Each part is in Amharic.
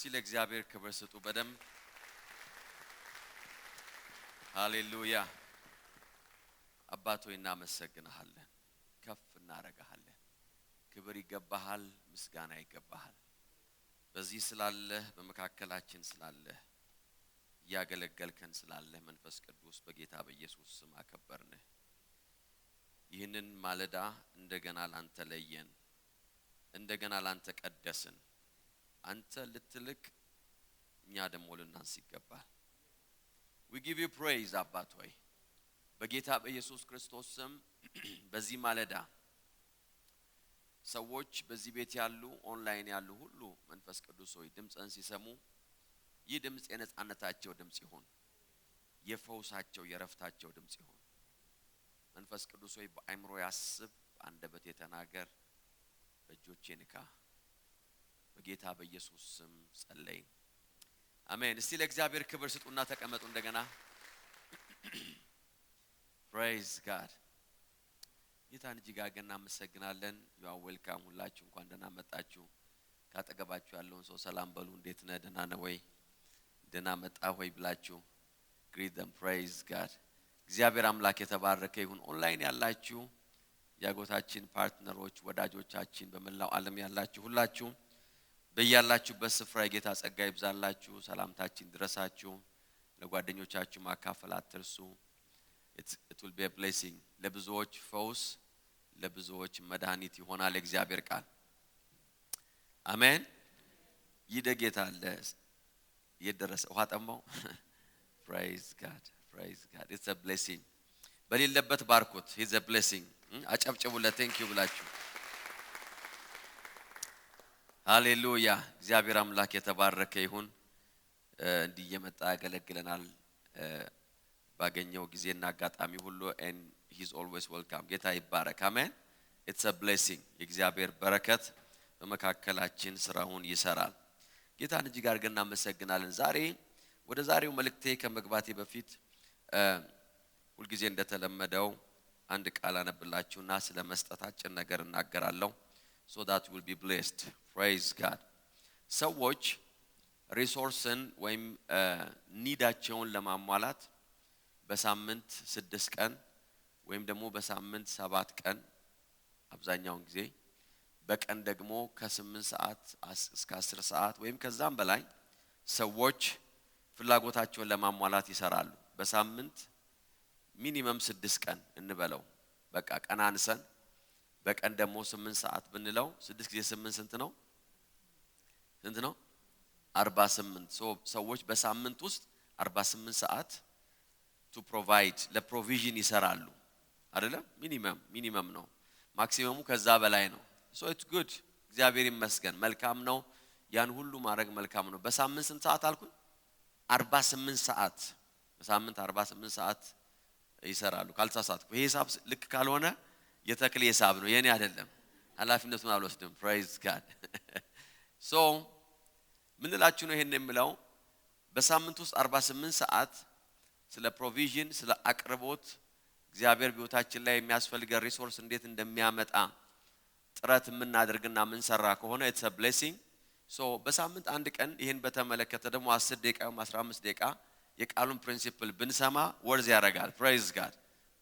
እስቲ ለእግዚአብሔር ክብር ስጡ በደም ሃሌሉያ አባቶ እናመሰግንሃለን ከፍ እናረጋሃለን ክብር ይገባሃል ምስጋና ይገባሃል በዚህ ስላለ በመካከላችን ስላለ ያገለገልከን ስላለ መንፈስ ቅዱስ በጌታ በኢየሱስ ስም አከበርንህ ይህንን ማለዳ እንደገና ላንተ ለየን እንደገና ላንተ ቀደስን አንተ ልትልቅ እኛ ደሞ ልናንስ ይገባል we give you praise አባት ሆይ በጌታ በኢየሱስ ክርስቶስ ስም በዚህ ማለዳ ሰዎች በዚህ ቤት ያሉ ኦንላይን ያሉ ሁሉ መንፈስ ቅዱስ ሆይ ድምጽን ሲሰሙ ይህ ድምጽ የነጻነታቸው ድምጽ ይሁን የፈውሳቸው የረፍታቸው ድምጽ ይሁን መንፈስ ቅዱስ ሆይ በአይምሮ ያስብ አንደበት የተናገር በእጆቼ ንካ በጌታ በኢየሱስ ስም ጸለይ አሜን እስቲ ለእግዚአብሔር ክብር ስጡና ተቀመጡ እንደገና praise god ጌታን እጅጋገና መሰግናለን you are welcome ሁላችሁ እንኳን ደህና መጣችሁ ካጠገባችሁ ያለውን ሰው ሰላም በሉ እንዴት ነህ ደህና ነህ ወይ ደህና መጣ ወይ ብላችሁ greet them praise god እግዚአብሔር አምላክ የተባረከ ይሁን ኦንላይን ያላችሁ ያጎታችን ፓርትነሮች ወዳጆቻችን በመላው ዓለም ያላችሁ ሁላችሁ በእያላችሁበት ስፍራ የጌታ ጸጋ ይብዛላችሁ ሰላምታችን ድረሳችሁ ለጓደኞቻችሁ ማካፈል አትርሱ it will be a blessing ለብዙዎች ፈውስ ለብዙዎች መድኃኒት ይሆናል እግዚአብሔር ቃል አሜን ይደጌታ አለ ይደረሰ ውሃ ጠማው praise god it's a blessing በሌለበት ባርኮት it's a blessing አጨብጭቡለት thank you ብላችሁ ሃሌሉያ እግዚአብሔር አምላክ የተባረከ ይሁን እንዲየመጣ ያገለግለናል ባገኘው ጊዜና አጋጣሚ ሁሉ and he's always welcome ጌታ ይባረክ አሜን it's a blessing የእግዚአብሔር በረከት በመካከላችን ስራውን ይሰራል ጌታን እጅግ አድርገን እናመሰግናለን ዛሬ ወደ ዛሬው መልእክቴ ከመግባቴ በፊት ሁልጊዜ እንደተለመደው አንድ ቃል አነብላችሁና ስለ መስጠታችን ነገር እናገራለሁ so that you will be blessed praise god ሰዎች ሪሶርስን ወይም ኒዳቸውን ለማሟላት በሳምንት 6 ቀን ወይም ደግሞ በሳምንት 7 ቀን አብዛኛውን ጊዜ በቀን ደግሞ ከ8 ሰዓት እስከ 10 ሰዓት ወይም ከዛም በላይ ሰዎች ፍላጎታቸውን ለማሟላት ይሰራሉ በሳምንት ሚኒመም 6 ቀን እንበለው በቃ ቀናንሰን በቀን ደግሞ 8 ሰዓት ብንለው 6 ጊዜ 8 ስንት ነው 48 ሰዎች በሳምንት ውስጥ 48 ሰዓት to provide ለፕሮቪዥን ይሰራሉ አይደለም ሚኒመም ነው ማክሲመሙ ከዛ በላይ ነው so it's good እግዚአብሔር ይመስገን መልካም ነው ያን ሁሉ ማድረግ መልካም ነው በሳምንት ስንት ሰዓት አልኩኝ 48 ሰዓት በሳምንት 48 ሰዓት ይሰራሉ ካልተሳሳትኩ ይሄ ሂሳብ ልክ ካልሆነ የተክል ሂሳብ ነው የኔ አይደለም ኃላፊነቱን አልወስድም praise god so ምን እላችሁ ነው ይሄን የምለው በሳምንት ውስጥ 48 ሰዓት ስለ ፕሮቪዥን ስለ አቅርቦት እግዚአብሔር በህይወታችን ላይ የሚያስፈልገው ሪሶርስ እንዴት እንደሚያመጣ ጥረት ምናደርግና ምንሰራ ከሆነ it's a blessing so በሳምንት አንድ ቀን ይሄን በተመለከተ ደግሞ 10 ደቂቃ 15 ደቂቃ የቃሉን ፕሪንሲፕል ብንሰማ ወርዝ ያረጋል praise god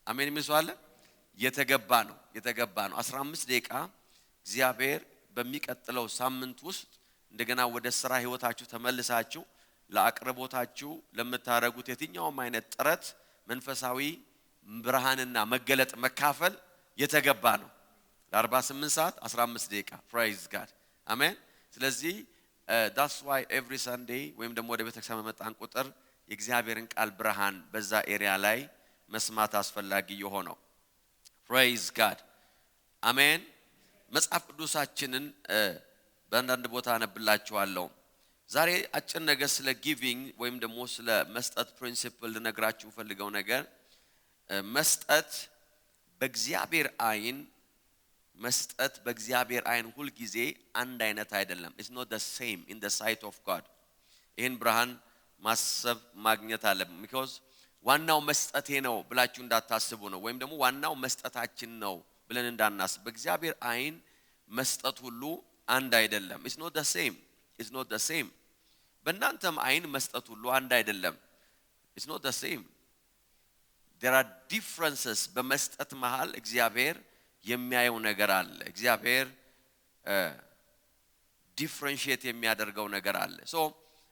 አሜን ይመስዋል የተገባ ነው 15 ደቂቃ እግዚአብሔር በሚቀጥለው ሳምንት ውስጥ እንደገና ወደ ስራ ህይወታችሁ ተመልሳችሁ ለአቅርቦታችሁ ለምታረጉት የትኛውም አይነት ጥረት መንፈሳዊ ብርሃንና መገለጥ መካፈል የተገባ ነው ለ48 ሰዓት 15 ደቂቃ praise god አሜን ስለዚህ that's why every sunday ወይም ደግሞ ወደ ቤተክርስቲያን መጣን ቁጥር የእግዚአብሔርን ቃል ብርሃን በዛ ኤሪያ ላይ መስማት አስፈላጊ የሆነው praise god አሜን መጽሐፍ ቅዱሳችንን በአንዳንድ ቦታ አነብላችኋለሁ ዛሬ አጭር ነገር ስለ ጊቪንግ ወይም ደግሞ ስለ መስጠት ፕሪንሲፕል ልነግራችሁ ፈልገው ነገር መስጠት በእግዚአብሔር አይን ሁሉ ጊዜ አንድ አይነት አይደለም it's not the same in the sight of god ይሄን ብርሃን ማሰብ ማግኘት አለ because ዋናው መስጠቴ ነው ብላችሁ እንዳታስቡ ነው ወይም ደግሞ ዋናው መስጠታችን ነው ብለን እንዳናስብ በእግዚአብሔር አይን መስጠት ሁሉ አንድ አይደለም it's not the same በእናንተም አይን መስጠት ሁሉ አንድ አይደለም። it's not the same. there are differences በመስጠት መሃል እግዚአብሔር የሚያየው ነገር አለ። እግዚአብሔር ዲፈረንሺየት የሚያደርገው ነገር አለ። ሶ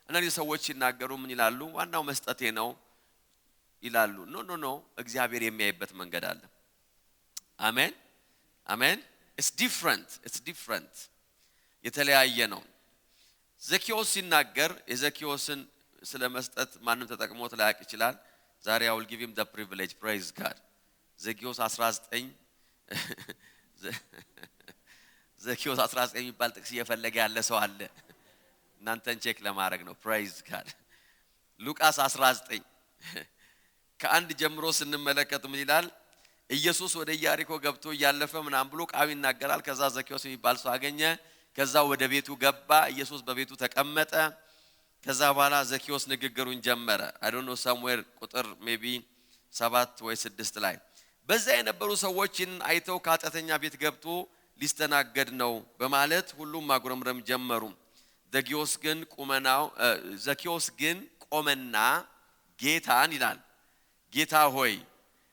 እነዚህ ሰዎች ሲናገሩ ምን ይላሉ? ዋናው መስጠቴ ነው ይላሉ። ኖ እግዚአብሔር የሚያይበት መንገድ አለ። አሜን አሜን። it's different የተለያየ ነው። ዘኪዮስ ሲናገር የዘኪዮስን ስለመስጠት ማንም ተጠቅሞት ላያቅ ይችላል። ዛሬ I will give him the privilege. praise God. ዘኪዮስ 19 ዘኪዮስ 19 የሚባል ጥቅስ እየፈለገ ያለ ሰው አለ። እናንተን ቼክ ለማድረግ ነው። praise God. ሉቃስ 19 ከአንድ ጀምሮ ስንመለከት ምን ይላል? ኢየሱስ ወደ ኢያሪኮ ገብቶ ያለፈ ምናምን ብሎ ቃል ይናገራል። ከዛ ዘኪዮስ የሚባል ሰው አገኘ። ከዛ ወደ ቤቱ ገባ። ኢየሱስ በቤቱ ተቀመጠ። ከዛ በኋላ ዘኪዮስ ንግግሩን ጀመረ። I don't know somewhere ቁጥር maybe 7 ወይ 6 ላይ በዛ የነበሩ ሰዎችን አይተው ከኃጢአተኛ ቤት ገብቶ ሊስተናገድ ነው በማለት ሁሉም ማጉረምረም ጀመሩ። ዘኪዮስ ግን ቆመና ጌታን ይላል፣ ጌታ ሆይ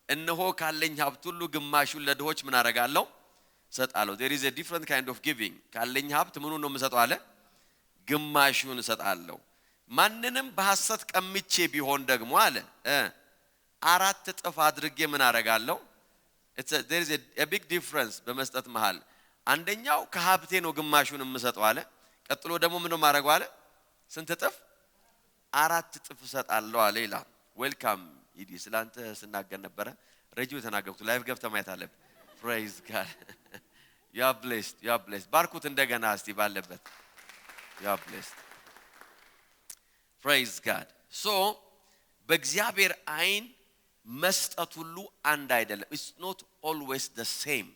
እነሆ ካለኝ ሀብት ሁሉ ግማሹን ለድሆች ምን አደርጋለሁ? ሰጣለሁ። there is a different kind of giving. ካለኝ ሀብት ምኑን ነው የምሰጠው አለ? ግማሹን ሰጣለሁ። ማንንም በሐሰት ቀምቼ ቢሆን ደግሞ አለ 4 እጥፍ አድርጌ ምን አደርጋለሁ? there is a big difference በመስጠት መሃል። አንደኛው ከሀብቴ ነው ግማሹን የምሰጠው አለ። ቀጥሎ ደግሞ ምን ነው ማድረግ አለ? ስንት እጥፍ? 4 እጥፍ ሰጣለሁ አለ ይላል። ዌልካም ይዲ ስላንተ ስናገር ነበር። ረጂው ተናገርኩት። ላይፍ ገብተ ማየት አለ። praise God. you are blessed. ባርኩት እንደገና እስቲ ባለበት። you are blessed. praise God. so በእግዚአብሔር አይን መስጠት ሁሉ አንድ አይደለም። it's not always the same.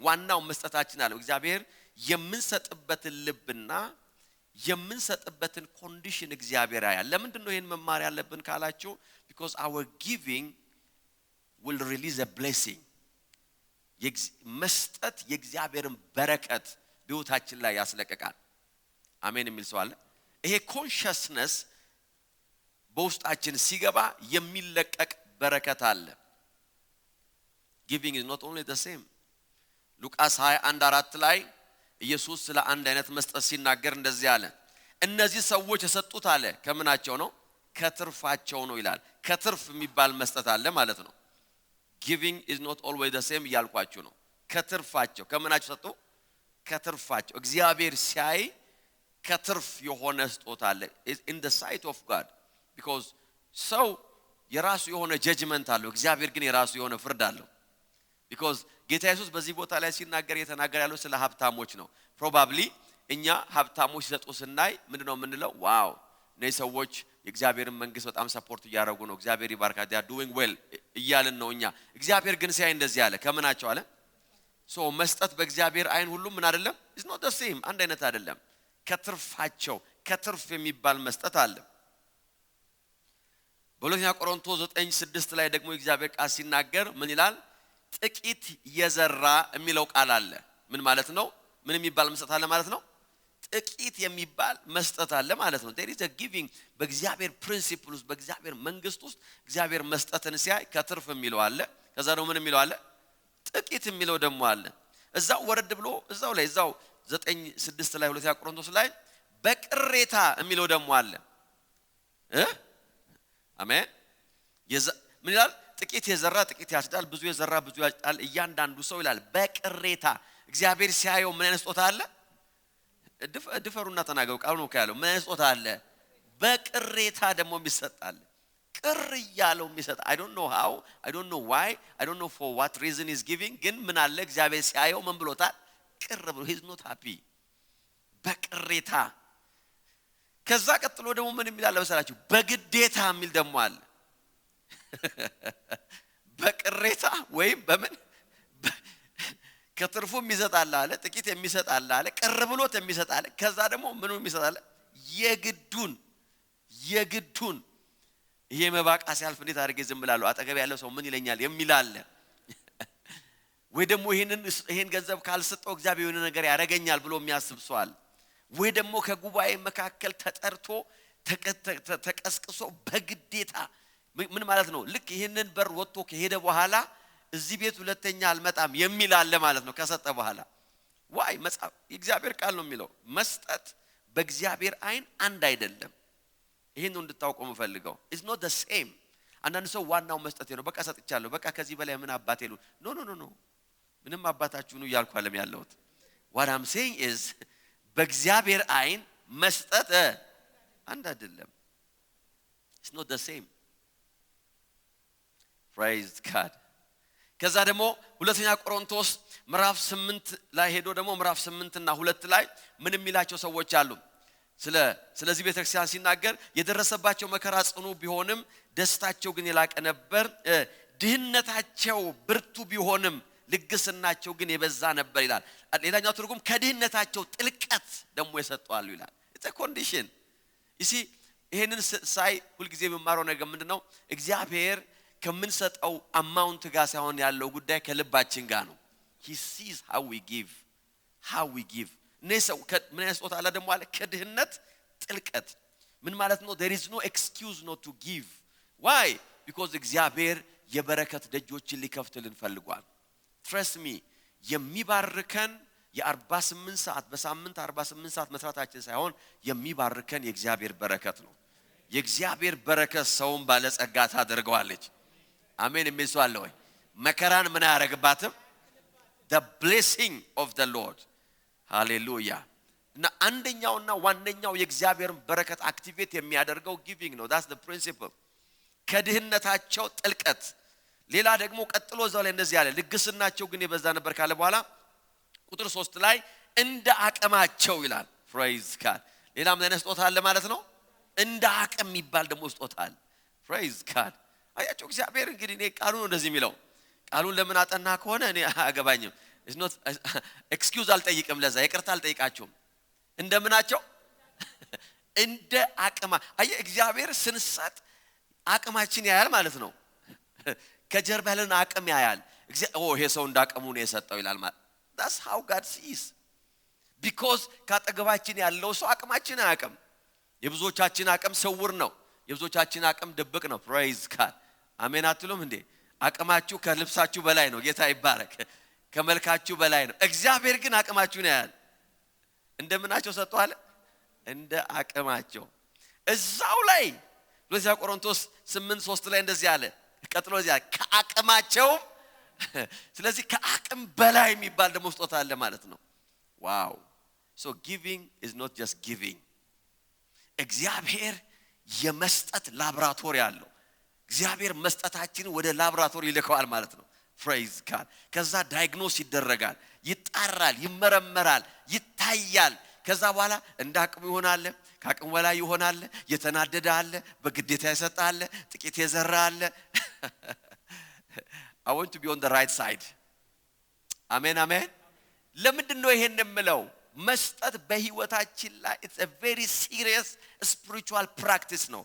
ዋናው መስጠታችን አለ። እግዚአብሔር የምንሰጥበትን ልብና የምንሰጥበትን ኮንዲሽን እግዚአብሔር ያያል። ለምንድን ነው ይሄን መማር ያለብን ካላችሁ? because our giving will release a blessing. መስጠት የእግዚአብሔርን በረከት በሕይወታችን ላይ ያስለቀቃል። አሜን የሚል ሰው አለ? ይሄ ኮንሺየስነስ በውስጣችን ሲገባ የሚለቀቅ በረከት አለ። giving is not only the same. ሉቃስ 21:4 ላይ ኢየሱስ ስለ አንድ አይነት መስጠት ሲናገር እንደዚህ አለ፣ እነዚህ ሰዎች የሰጡት አለ ከምናቸው ነው? ከትርፋቸው ነው ይላል። ከትርፍ የሚባል መስጠት አለ ማለት ነው። giving is not always the same ያልኳችሁ ነው። ከትርፋቸው ከምናቸው ሰጡ? ከትርፋቸው። እግዚአብሔር ሲያይ ከትርፍ የሆነ ስጦታ አለ in the sight of God. because ሰው የራሱ የሆነ ጀጅመንት አለው፣ እግዚአብሔር ግን የራሱ የሆነ ፍርድ አለው። because ጌታ ኢየሱስ በዚህ ቦታ ላይ ሲናገር የተናገረ ያለው ስለ ሀብታሞች ነው። ፕሮባብሊ እኛ ሀብታሞች ሲሰጡ ስናይ ምንድነው የምንለው? ዋው እነዚህ ሰዎች የእግዚአብሔርን መንግስት በጣም ሰፖርት እያደረጉ ነው፣ እግዚአብሔር ይባርካቸው፣ they are doing well እያልን ነው እኛ። እግዚአብሔር ግን ሲያይ እንደዚህ አለ፣ ከምናቸው አለ? so መስጠት በእግዚአብሔር አይን ሁሉ ምን አይደለም? is not the same፣ አንድ አይነት አይደለም። ከትርፋቸው ከትርፍ የሚባል መስጠት አለ። በሁለተኛ ቆሮንቶስ 9:6 ላይ ደግሞ እግዚአብሔር ቃል ሲናገር ምን ይላል? ጥቂት የዘራ የሚለው ቃል አለ። ምን ማለት ነው? ምን የሚባል መስጠት አለ ማለት ነው? ጥቂት የሚባል መስጠት አለ ማለት ነው። there is a giving በእግዚአብሔር ፕሪንሲፕል ውስጥ በእግዚአብሔር መንግስት ውስጥ እግዚአብሔር መስጠትን ሲያይ ከትርፍ የሚለው አለ። ከዛ ደግሞ ምን የሚለው አለ? ጥቂት የሚለው ደግሞ አለ። እዛው ወረድ ብሎ እዛው 9:6 ላይ ሁለተኛ ቆሮንቶስ ላይ በቅሬታ የሚለው ደግሞ አለ። አሜን። ምን ይላል? ጥቂት የዘራ ጥቂት ያጭዳል፣ ብዙ የዘራ ብዙ ያጭዳል። እያንዳንዱ ሰው ይላል በቅሬታ። እግዚአብሔር ሲያየው ምን አይነት ስጦታ አለ? ድፈሩና ተናገሩ። ቃሉ ነው ያለው። ምን አይነት ስጦታ አለ? በቅሬታ ደግሞ የሚሰጣል። ቅር ያለው የሚሰጥ I don't know how, I don't know why, I don't know for what reason is giving. ግን ምን አለ? እግዚአብሔር ሲያየው ምን ብሎታል? ቅር ብሎ he's not happy። በቅሬታ። ከዛ ቀጥሎ ደግሞ ምን የሚላል መሰላችሁ? በግዴታ የሚል ደግሞ አለ። በቅሬታ ወይም በምን ከትርፉ የሚሰጣል አለ፣ ጥቂት የሚሰጣል አለ፣ ቅር ብሎት የሚሰጣል። ከዛ ደግሞ ምኑ የሚሰጣል? የግዱን ይሄ መባቃ ሲያልፍ እንዴት አድርጌ ዝም ብላለሁ? አጠገብ ያለው ሰው ምን ይለኛል የሚል አለ። ወይ ደግሞ ይሄን ገንዘብ ካልሰጠው እግዚአብሔር የሆነ ነገር ያደርገኛል ብሎ የሚያስብ ሰው አለ። ወይ ደግሞ ከጉባኤ መካከል ተጠርቶ ተቀስቅሶ በግዴታ ምን ማለት ነው ልክ ይሄንን በር ወጥቶ ከሄደ በኋላ እዚህ ቤት ሁለተኛ አልመጣም የሚል አለ ማለት ነው ከሰጠ በኋላ ዋይ መጽሐፍ እግዚአብሔር ቃል ነው የሚለው መስጠት በእግዚአብሔር አይን አንድ አይደለም ይሄን እንድታውቁ መፈልገው is not the same አንዳንድ ሰው ዋናው መስጠት ነው በቃ ሰጥቻለሁ በቃ ከዚህ በላይ ምን አባቴ ነው ኖ ምንም አባታችሁ ነው ያልኩ አለም ያለውት what I'm saying is በእግዚአብሔር አይን መስጠት አንድ አይደለም it's not the same praise God ከዛ ደግሞ ሁለተኛ ቆሮንቶስ ምዕራፍ 8 ላይ ሄዶ ደግሞ ምዕራፍ 8 እና 2 ላይ ምንም ይላቸው ሰዎች አሉ ስለዚህ ቤተክርስቲያን ሲናገር የደረሰባቸው መከራ ጽኑ ቢሆንም ደስታቸው ግን የላቀ ነበር ድህነታቸው ብርቱ ቢሆንም ልግስናቸው ግን የበዛ ነበር ይላል ሌላኛው ትርጉም ከድህነታቸው ጥልቀት ደግሞ የሰጠዋሉ ይላል it's a condition you see ይሄንን ሳይ ሁሉ ጊዜ በማረው ነገር ምንድነው እግዚአብሔር ከመንሰጠው አማውንት ጋር ሳይሆን ያለው ጉዳይ ከልባችን ጋር ነው he sees how we give ነሰው ምን ያስጦታ አለ ደግሞ አለ ከድህነት ጥልቀት ምን ማለት ነው there is no excuse not to give why because እግዚአብሔር የበረከት ደጆችን ሊከፍትልን ፈልጓል trust me የሚባርከን የ48 ሰዓት በሳምንት 48 ሰዓት መስራታችን ሳይሆን የሚባርከን የእግዚአብሔር በረከት ነው የእግዚአብሔር በረከት ሰውን ባለጸጋ ታደርገዋለች አሜን የሚስዋል ወይ መከራን ምን ያረጋባትም the blessing of the Lord hallelujah እና አንደኛውና ዋነኛው የእግዚአብሔር በረከት አክቲቬት የሚያደርገው giving ነው that's the principle ከድህነታቸው ጥልቀት ሌላ ደግሞ ቀጥሎ እዛው ላይ እንደዚህ ያለ ልግስናቸው ግን የበዛ ነበር ካለ በኋላ ቁጥር 3 ላይ እንደ አቅማቸው ይላል praise God ሌላ ምን አይነት አለ ማለት ነው እንደ አቅም ይባል ደግሞ ስጦታል praise God አያችሁ እግዚአብሔር እንግዲህ እኔ ቃሉን እንደዚህ የሚለው ቃሉን ለምን አጠና ከሆነ እኔ አገባኝም is not excuse አልጠይቅም ለዛ ይቅርታ አልጠይቃችሁም እንደምናቸው እንደ አቅማ አየ እግዚአብሔር ስንሰጥ አቅማችን ያያል ማለት ነው ከጀርባ ያለን አቅም ያያል ይሄ ሰው እንዳቀሙ ነው የሰጠው ይላል ማለት that's how God sees because ካጠገባችን ያለው ሰው አቅማችን አያቅም የብዙዎቻችን አቅም ስውር ነው የብዙዎቻችን አቅም ድብቅ ነው praise God አሜን አትሉም እንዴ አቅማችሁ ከልብሳችሁ በላይ ነው ጌታ ይባረክ ከመልካችሁ በላይ ነው እግዚአብሔር ግን አቅማችሁን ያያል እንደምናቸው ሰጥቷል እንደ አቅማቸው እዛው ላይ ለዚያ ቆሮንቶስ 8:3 ላይ እንደዚህ አለ ቀጥሎ እዚያ ከአቅማቸው ስለዚህ ከአቅም በላይ የሚባል ደግሞ ስጦታ አለ ማለት ነው ዋው so giving is not just giving እግዚአብሔር የመስጠት ላብራቶሪ አለው እግዚአብሔር መስጠታችንን ወደ ላብራቶሪ ይልከዋል ማለት ነው praise God ከዛ ዳያግኖስ ይደረጋል ይጣራል ይመረመራል ይታያል ከዛ በኋላ እንዳቅሙ ይሆናል ከአቅሙ በላይ ይሆናል የተናደደ አለ በግዴታ ይሰጣል ጥቂት የዘራ አለ I want to be on the right side amen ለምንድን ነው ይሄን የምለው መስጠት በህይወታችን ላይ it's a very serious spiritual practice ነው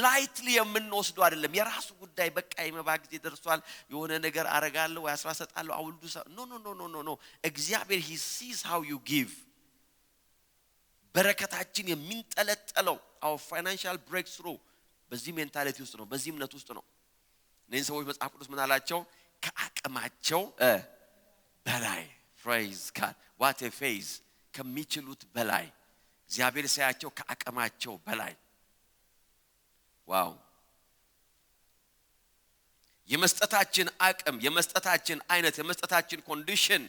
lightly የምንወስደው አይደለም የራሱ ጉዳይ በቃ የመባግዜ ደርሷል የሆነ ነገር አረጋለሁ ወይ አስራሰጣለሁ አውልዱ no እግዚአብሔር he sees how you give በረከታችን የሚንጠለጠለው our financial breakthrough በዚህ ሜንታሊቲ ውስጥ ነው በዚህ እምነት ውስጥ ነው እነዚህ ሰዎች መጽሐፍ ቅዱስ ምን አላቸው ከአቅማቸው በላይ praise God what a faith ከሚችሉት በላይ እግዚአብሔር ሳያቸው ከአቅማቸው በላይ ዋው የመስጠታችን አቅም የመስጠታችን አይነት የመስጠታችን ኮንዲሽን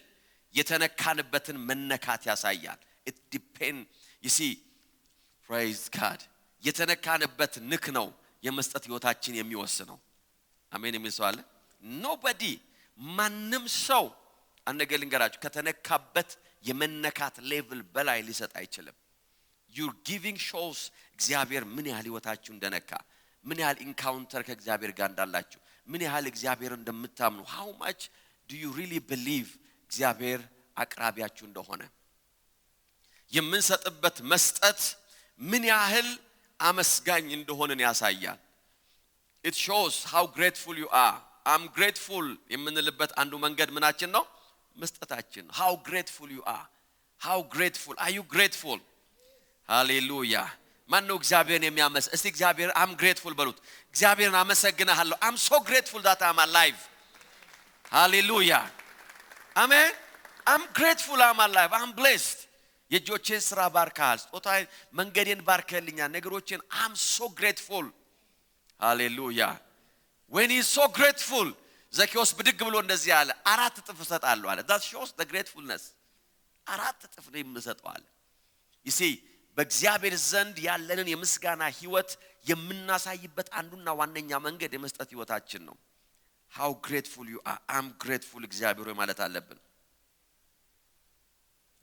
የተነካንበትን መነካት ያሳያል it depend you see praise God የተነካንበት ንክ ነው የመስጠት ህይወታችን የሚወስነው አሜን የሚሰዋለ nobody ማንም ሰው አንገል እንገራችሁ ከተነካበት የመነካት ሌቭል በላይ ሊሰጥ አይችልም your giving shows እግዚአብሔር ምን ያህል ህይወታችሁ እንደነካ ምን ያህል ኢንካውንተር ከእግዚአብሔር ጋር እንዳላችሁ ምን ያህል እግዚአብሔር እንደምታምኑ how much do you really believe እግዚአብሔር አቅራቢያችሁ እንደሆነ የምንሰጥበት መስጠት ምን ያህል አመስጋኝ እንደሆነን ያሳያል it shows how grateful you are I'm grateful የምንልበት አንዱ መንገድ ምናችን ነው መስጠታችን how grateful you are How grateful are you? Grateful? Hallelujah. ማን ነው እግዚአብሔርን የሚያመስ? እስቲ እግዚአብሔር I'm grateful በሉት። እግዚአብሔርን አመሰግናለሁ። I'm so grateful that I'm alive. Hallelujah. Amen. I'm grateful I'm alive. I'm blessed. የጆቼን ስራ ባርካል። ስጦታዬ መንገዴን ባርከልኛል። ነገሮችን I'm so grateful. Hallelujah. When he's so grateful, ዘኬዎስ ብድግ ብሎ እንደዚህ አለ፣ 4 እጥፍ እሰጣለሁ አለ። That shows the gratefulness. 4 እጥፍ ነው የምሰጠው አለ። You see, በእግዚአብሔር ዘንድ ያለንን የምስጋና ህይወት የምናሳይበት አንዱና ዋነኛ መንገድ የመስጠት ህይወታችን ነው። How grateful you are. I'm grateful እግዚአብሔር ሆይ ማለት አለብን።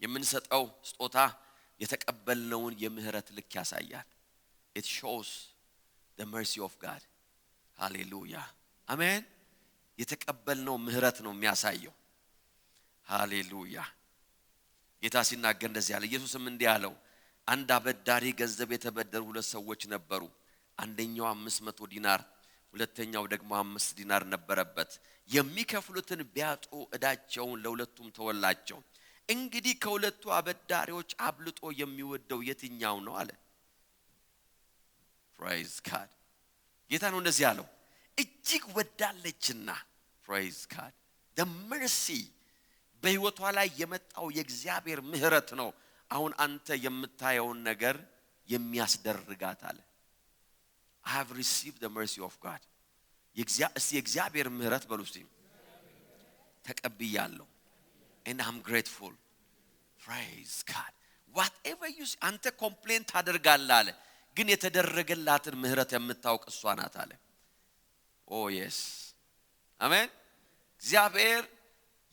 የምንሰጠው ስጦታ የተቀበልነውን የምህረት ልክ ያሳያል። It shows the mercy of God. Hallelujah. Amen. የተቀበልነው ምህረት ነው የሚያሳየው። Hallelujah. ጌታ ሲናገር እንደዚህ ያለ ኢየሱስም እንዲህ አለው፣ አንድ አበዳሪ ገንዘብ የተበደሩ 2 ሰዎች ነበሩ። አንደኛው 500 ዲናር ሁለተኛው ደግሞ 5 ዲናር ነበረበት። የሚከፍሉትን ቢያጡ ዕዳቸውን ለሁለቱም ተወላቸው። እንግዲህ ከሁለቱ አበዳሪዎች አብልጦ የሚወደው የትኛው ነው አለ። Praise God. ጌታ ነው እንደዚህ ያለው፣ እጅግ ወዳለችና praise God. The mercy በህይወቷ ላይ የመጣው የእግዚአብሔር ምህረት ነው አሁን አንተ የምታየውን ነገር የሚያስደርጋት አለ። I have received the mercy of God. የእግዚአብሔር ምህረት በሉስቲ ተቀብያለሁ. And I'm grateful. Praise God. Whatever you see, አንተ ኮምፕሌን ታደርጋለህ አለ፣ ግን የተደረገላትን ምህረት የምታውቅ እሷ ናት አለ። Oh yes. Amen. እግዚአብሔር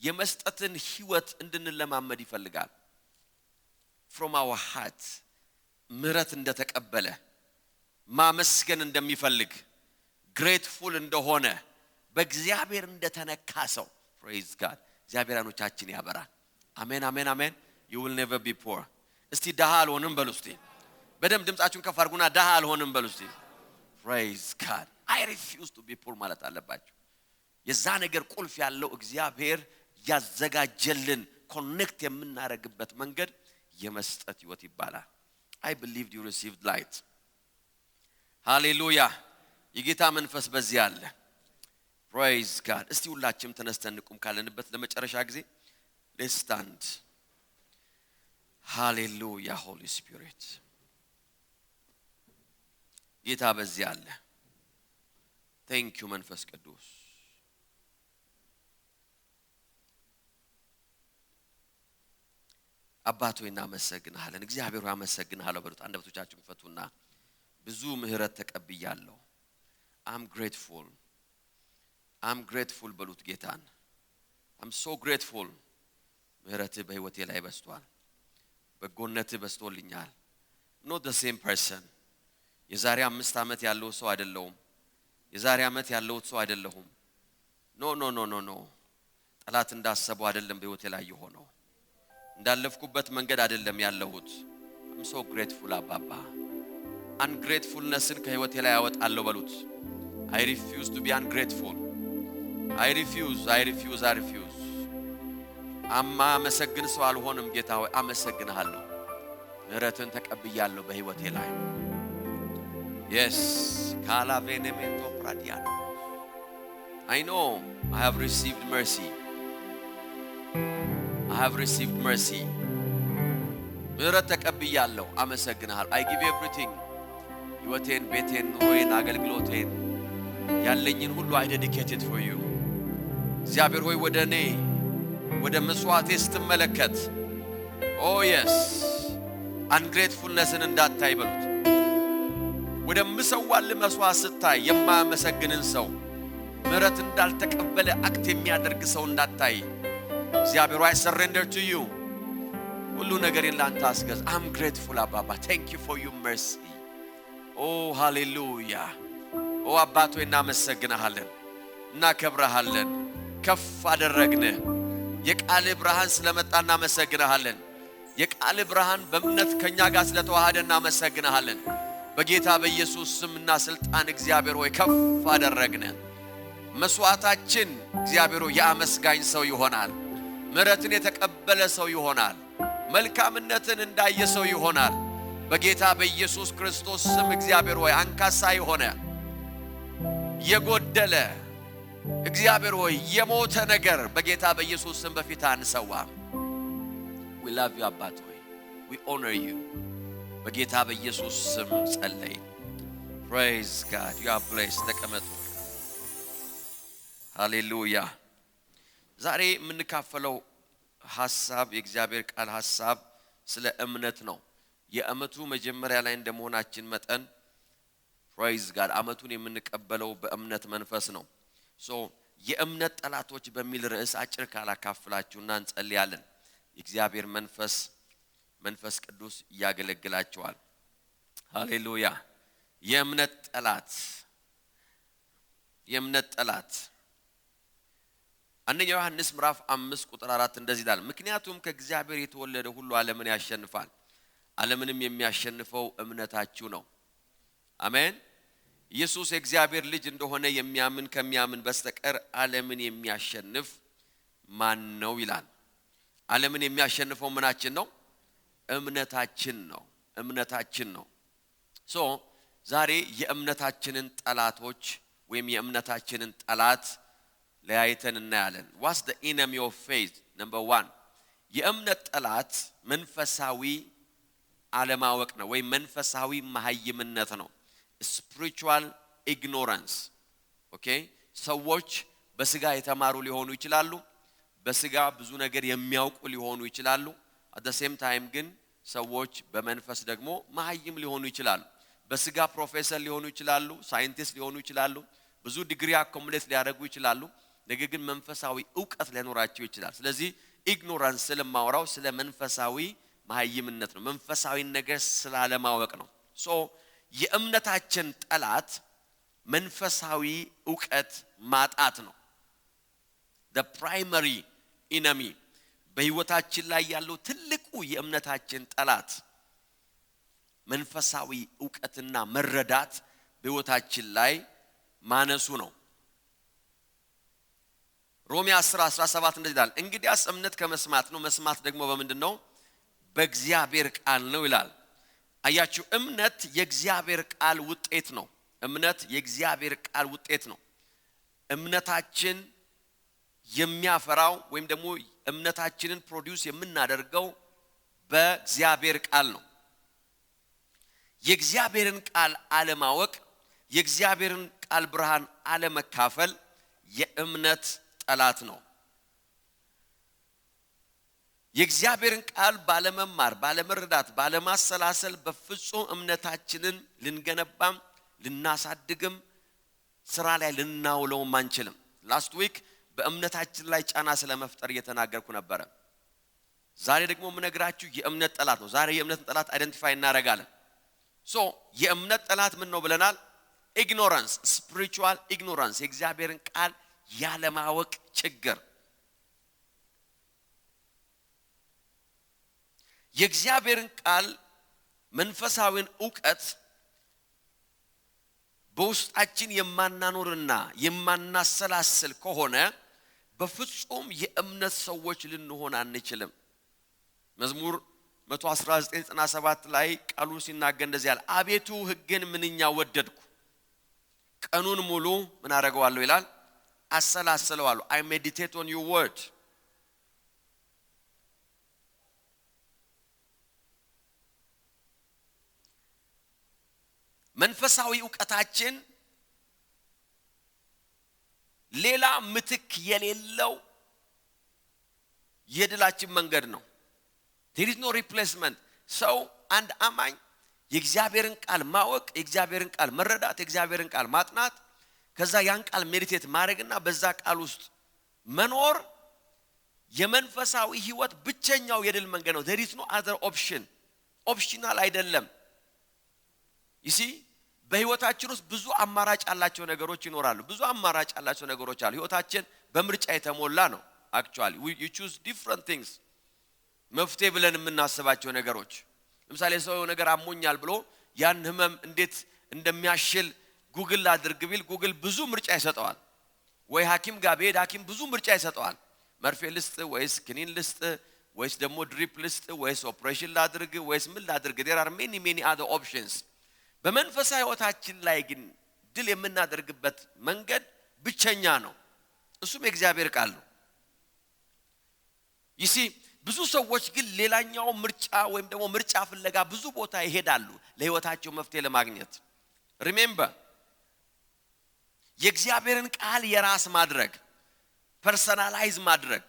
የመስጠትን ህይወት እንድንለማመድ ይፈልጋል። From our heart ምህረት እንደተቀበለ ማመስገን እንደሚፈልግ grateful እንደሆነ በእግዚአብሔር እንደተነካ ሰው praise God እግዚአብሔራኖቻችን ያበራል። አሜን አሜን አሜን። You will never be poor. እስቲ ደሃ አልሆንም በሉ እስቲ። በደም ድምጻችሁን ከፍ አድርጉና ደሃ አልሆንም በሉ እስቲ። Praise God. I refuse to be poor ማለት አለባችሁ። የዛ ነገር ቁልፍ ያለው እግዚአብሔር ያዘጋጀልን ኮኔክት የምናረግበት መንገድ የመስጠት ህይወት ይባላል። I believe you received light. Hallelujah. የጌታ መንፈስ በዚህ አለ። Praise God. እስቲ ሁላችንም ተነስተን እንቁም ካለንበት ለመጨረሻ ጊዜ let's stand. Hallelujah. Holy Spirit. ጌታ በዚህ አለ። Thank you መንፈስ ቅዱስ። አባቶ እናመሰግናለን። እግዚአብሔር ሆይ አመሰግናለሁ በሉት። አንደበቶቻችሁን ፈቱና ብዙ ምህረት ተቀብያለሁ። I'm grateful. I'm grateful በሉት ጌታን። I'm so grateful. ምህረትህ በህይወቴ ላይ በስቷል። በጎነትህ በስቶልኛል። Not the same person. የዛሬ 5 ዓመት ያለው ሰው አይደለሁም። የዛሬ ዓመት ያለው ሰው አይደለሁም። No. ጠላት እንዳሰበው አይደለም በህይወቴ ላይ የሆነው። እንዳለፍኩበት መንገድ አይደለም ያለሁት። I'm so grateful አባባ። ungratefulnessን ከህይወቴ ላይ ያወጣለሁ በሉት። I refuse to be ungrateful. I refuse. አመሰግን ሰው አልሆንም ጌታ ሆይ አመሰግንሃለሁ። ምህረትን ተቀብያለሁ በህይወቴ ላይ። Yes. ካላቬኔሜንቶ ፕራዲያኖ I know I have received mercy. I have received mercy. ምህረት ተቀብያለሁ አመሰግንሃለሁ። I give everything. ህይወቴን፣ ቤቴን፣ ኑሮዬን፣ አገልግሎቴን ያለኝን ሁሉ I dedicated for you. እግዚአብሔር ሆይ ወደኔ ወደ መስዋዕቴ ስትመለከት oh yes ungratefulnessን እንዳታይ በሉት። ወደ ምሰዋል መስዋዕት ስታይ የማያመሰግንን ሰው ምህረት እንዳልተቀበለ አክት የሚያደርግ ሰው እንዳታይ እግዚአብሔር ሆይ I surrender to you. ሁሉ ነገሬን ላንተ አስገዝ። I'm grateful አባባ. Thank you for your mercy. Oh hallelujah. Oh አባቶ እናመሰግናለን፣ እናከብረሃለን፣ ከፍ አደረግንህ። የቃል ብርሃን ስለመጣ እናመሰግናለን። የቃል ብርሃን በእምነት ከኛ ጋር ስለተዋሃደ እናመሰግናለን። በጌታ በኢየሱስ ስምና ስልጣን እግዚአብሔር ሆይ ከፍ አደረግንህ። መስዋዕታችን እግዚአብሔር ሆይ የአመስጋኝ ሰው ይሆናል። ምህረትን የተቀበለ ሰው ይሆናል። መልካምነትን እንዳየ ሰው ይሆናል። በጌታ በኢየሱስ ክርስቶስ ስም እግዚአብሔር ሆይ አንካሳ የሆነ የጎደለ እግዚአብሔር ሆይ የሞተ ነገር በጌታ በኢየሱስ ስም በፊት አንሰዋ። we love you አባት ሆይ we honor you በጌታ በኢየሱስ ስም ጸለይ። praise God you are blessed። ተቀመጡ። ሃሌሉያ። ዛሬ የምንካፈለው ሐሳብ የእግዚአብሔር ቃል ሐሳብ ስለ እምነት ነው። የአመቱ መጀመሪያ ላይ እንደመሆናችን መጠን praise God አመቱን የምንቀበለው በእምነት መንፈስ ነው። የእምነት ጠላቶች በሚል ርዕስ አጭር ካላካፍላችሁና እንጸልያለን። የእግዚአብሔር መንፈስ ቅዱስ ያገለግላችኋል። ሃሌሉያ። የእምነት ጠላት አንደኛ ዮሐንስ ምዕራፍ 5 ቁጥር 4 እንደዚህ ይላል፣ ምክንያቱም ከእግዚአብሔር የተወለደ ሁሉ ዓለምን ያሸንፋል፣ ዓለምንም የሚያሸንፈው እምነታችሁ ነው። አሜን። ኢየሱስ የእግዚአብሔር ልጅ እንደሆነ የሚያምን ከሚያምን በስተቀር ዓለምን የሚያሸንፍ ማን ነው ይላል። ዓለምን የሚያሸንፈው ምናችን ነው? እምነታችን ነው። ዛሬ የእምነታችንን ጠላቶች ወይም የእምነታችንን ጠላት ለያይተን እናያለን። what's the enemy of faith? number 1 የእምነት ጠላት መንፈሳዊ አለማወቅ ነው ወይ መንፈሳዊ መሃይምነት ነው። spiritual ignorance okay ሰዎች በስጋ የተማሩ ሊሆኑ ይችላሉ፣ በስጋ ብዙ ነገር የሚያውቁ ሊሆኑ ይችላሉ። at the same time ግን ሰዎች በመንፈስ ደግሞ መሃይም ሊሆኑ ይችላሉ። በስጋ ፕሮፌሰር ሊሆኑ ይችላሉ፣ ሳይንቲስት ሊሆኑ ይችላሉ፣ ብዙ ዲግሪ አኮሙሌት ሊያደርጉ ይችላሉ። ነገር ግን መንፈሳዊ ዕውቀት ሊኖራቸው ይችላል። ስለዚህ ኢግኖራንስ ስለማወራው ስለ መንፈሳዊ መሃይምነት ነው። መንፈሳዊ ነገር ስላለማወቅ ነው። የእምነታችን ጠላት መንፈሳዊ ዕውቀት ማጣት ነው። the primary enemy በህይወታችን ላይ ያለው ትልቁ የእምነታችን ጠላት መንፈሳዊ ዕውቀትና መረዳት በህይወታችን ላይ ማነሱ ነው። ሮሜ 10:17 እንደዚህ ይላል፣ እንግዲያስ እምነት ከመስማት ነው፣ መስማት ደግሞ በምንድነው? በእግዚአብሔር ቃል ነው ይላል። አያችሁ፣ እምነት የእግዚአብሔር ቃል ውጤት ነው። እምነት የእግዚአብሔር ቃል ውጤት ነው። እምነታችን የሚያፈራው ወይም ደግሞ እምነታችንን ፕሮዲዩስ የምናደርገው በእግዚአብሔር ቃል ነው። የእግዚአብሔርን ቃል አለማወቅ፣ የእግዚአብሔርን ቃል ብርሃን አለመካፈል የእምነት ጠላት ነው። የእግዚአብሔርን ቃል ባለመማር፣ ባለመረዳት፣ ባለማሰላሰል በፍጹም እምነታችንን ልንገነባም ልናሳድግም ስራ ላይ ልናውለውም አንችልም። ላስት ዊክ በእምነታችን ላይ ጫና ስለመፍጠር እየተናገርኩ ነበር። ዛሬ ደግሞ ምነግራችሁ የእምነት ጠላት ነው። ዛሬ የእምነትን ጠላት አይደንቲፋይ እናደርጋለን። የእምነት ጠላት ምን ነው ብለናል? ኢግኖራንስ፣ ስፒሪቹዋል ኢግኖራንስ፣ የእግዚአብሔርን ቃል ያለማወቅ ችግር። የእግዚአብሔርን ቃል መንፈሳዊን ዕውቀት በውስጣችን የማናኖርና የማናሰላስል ከሆነ በፍጹም የእምነት ሰዎች ልንሆን አንችልም። መዝሙር 119:97 ላይ ቃሉ ሲናገር እንደዚህ ያለ፣ አቤቱ ሕግን ምንኛ ወደድኩ፣ ቀኑን ሙሉ ምን አደርገዋለሁ ይላል? አሰላስለዋለሁ። I meditate on your word። መንፈሳዊ ዕውቀታችን ሌላ ምትክ የሌለው የድላችን መንገድ ነው። there is no replacement። ሰው አንድ አማኝ የእግዚአብሔርን ቃል ማወቅ፣ የእግዚአብሔርን ቃል መረዳት፣ የእግዚአብሔርን ቃል ማጥናት፣ ከዛ ያን ቃል ሜዲቴት ማድረግና በዛ ቃል ውስጥ መኖር የመንፈሳዊ ህይወት ብቸኛው የድል መንገድ ነው። there is no other option። ኦፕሽናል አይደለም። ይሲ በህይወታችን ውስጥ ብዙ አማራጭ ያላቸው ነገሮች ይኖራሉ። ብዙ አማራጭ ያላቸው ነገሮች አሉ። ህይወታችን በምርጫ የተሞላ ነው። actually you choose different things። መፍትሄ ብለን የምናስባቸው ነገሮች፣ ለምሳሌ ሰው ነገር አሞኛል ብሎ ያን ህመም እንዴት እንደሚያሽል ጉግል አድርግ ቢል ጉግል ብዙ ምርጫ ይሰጠዋል። ወይ ሐኪም ጋር ቢሄድ ሐኪም ብዙ ምርጫ ይሰጠዋል። መርፌ ልስጥ ወይስ ክኒን ልስጥ ወይስ ደግሞ ድሪፕ ልስጥ ወይስ ኦፕሬሽን ላድርግ ወይስ ምን ላድርግ? there are many other options። በመንፈሳዊ ሕይወታችን ላይ ግን ድል የምናደርግበት መንገድ ብቸኛ ነው። እሱም የእግዚአብሔር ቃል ነው። ብዙ ሰዎች ግን ሌላኛው ምርጫ ወይም ደግሞ ምርጫ ፍለጋ ብዙ ቦታ ይሄዳሉ ለሕይወታቸው መፍትሄ ለማግኘት። remember የእግዚአብሔርን ቃል የራስ ማድረግ ፐርሰናላይዝ ማድረግ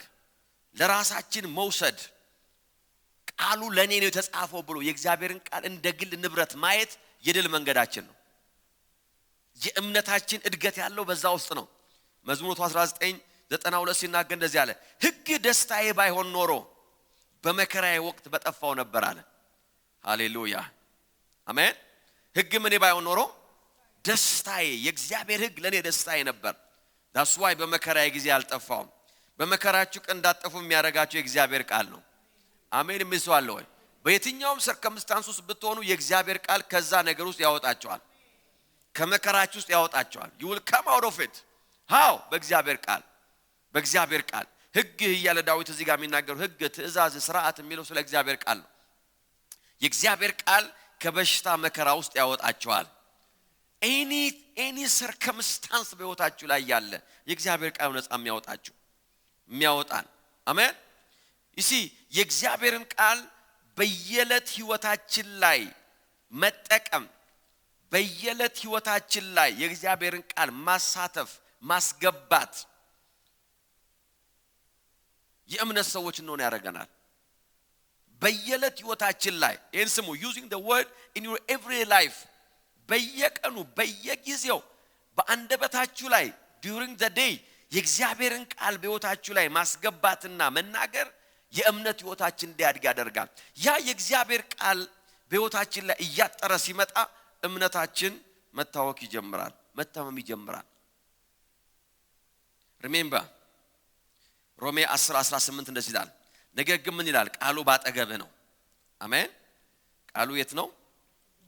ለራሳችን መውሰድ ቃሉ ለኔ ነው የተጻፈው ብሎ የእግዚአብሔርን ቃል እንደ ግል ንብረት ማየት የድል መንገዳችን ነው። የእምነታችን እድገት ያለው በዛ ውስጥ ነው። መዝሙር 19:92 ሲናገር እንደዚህ አለ፣ ሕግ ደስታዬ ባይሆን ኖሮ በመከራዬ ወቅት በጠፋው ነበር አለ። ሃሌሉያ አሜን። ሕግ ምን ባይሆን ኖሮ ደስታዬ፣ የእግዚአብሔር ሕግ ለኔ ደስታዬ ነበር። that's why በመከራዬ ጊዜ አልጠፋውም። በመከራችሁ ቀን እንዳጠፉ የሚያረጋችሁ የእግዚአብሔር ቃል ነው። አሜን። ምንሰዋል ወይ? በየትኛውም ሰርከምስታንስ ውስጥ ብትሆኑ የእግዚአብሔር ቃል ከዛ ነገር ውስጥ ያወጣቸዋል፣ ከመከራችሁ ውስጥ ያወጣቸዋል። you will come out of it how? በእግዚአብሔር ቃል ሕግ እያለ ዳዊት እዚህ ጋር የሚናገረው ሕግ፣ ትእዛዝ፣ ሥርዓት የሚለው ስለ እግዚአብሔር ቃል ነው። የእግዚአብሔር ቃል ከበሽታ መከራ ውስጥ ያወጣቸዋል። any circumstance በሕይወታችሁ ላይ ያለ የእግዚአብሔር ቃል ነፃ የሚያወጣን አሜን። የእግዚአብሔርን ቃል በየዕለት ሕይወታችን ላይ መጠቀም፣ በየዕለት ሕይወታችን ላይ የእግዚአብሔርን ቃል ማሳተፍ ማስገባት የእምነት ሰዎች እንደሆነ ያደርገናል። በየዕለት ሕይወታችን ላይ ይህን ስሙ using the word in your everyday life በየቀኑ በየጊዜው በአንደበታችሁ ላይ during the day የእግዚአብሔርን ቃል በሕይወታችሁ ላይ ማስገባትና መናገር የእምነት ሕይወታችን እንዲያድግ ያደርጋል። ያ የእግዚአብሔር ቃል በሕይወታችን ላይ እያጠረ ሲመጣ እምነታችን መታወክ ይጀምራል፣ መታመም ይጀምራል። remember ሮሜ 10:18 እንደዚህ ይላል፣ ነገር ግን ምን ይላል? ቃሉ ባጠገብህ ነው። አሜን። ቃሉ የት ነው?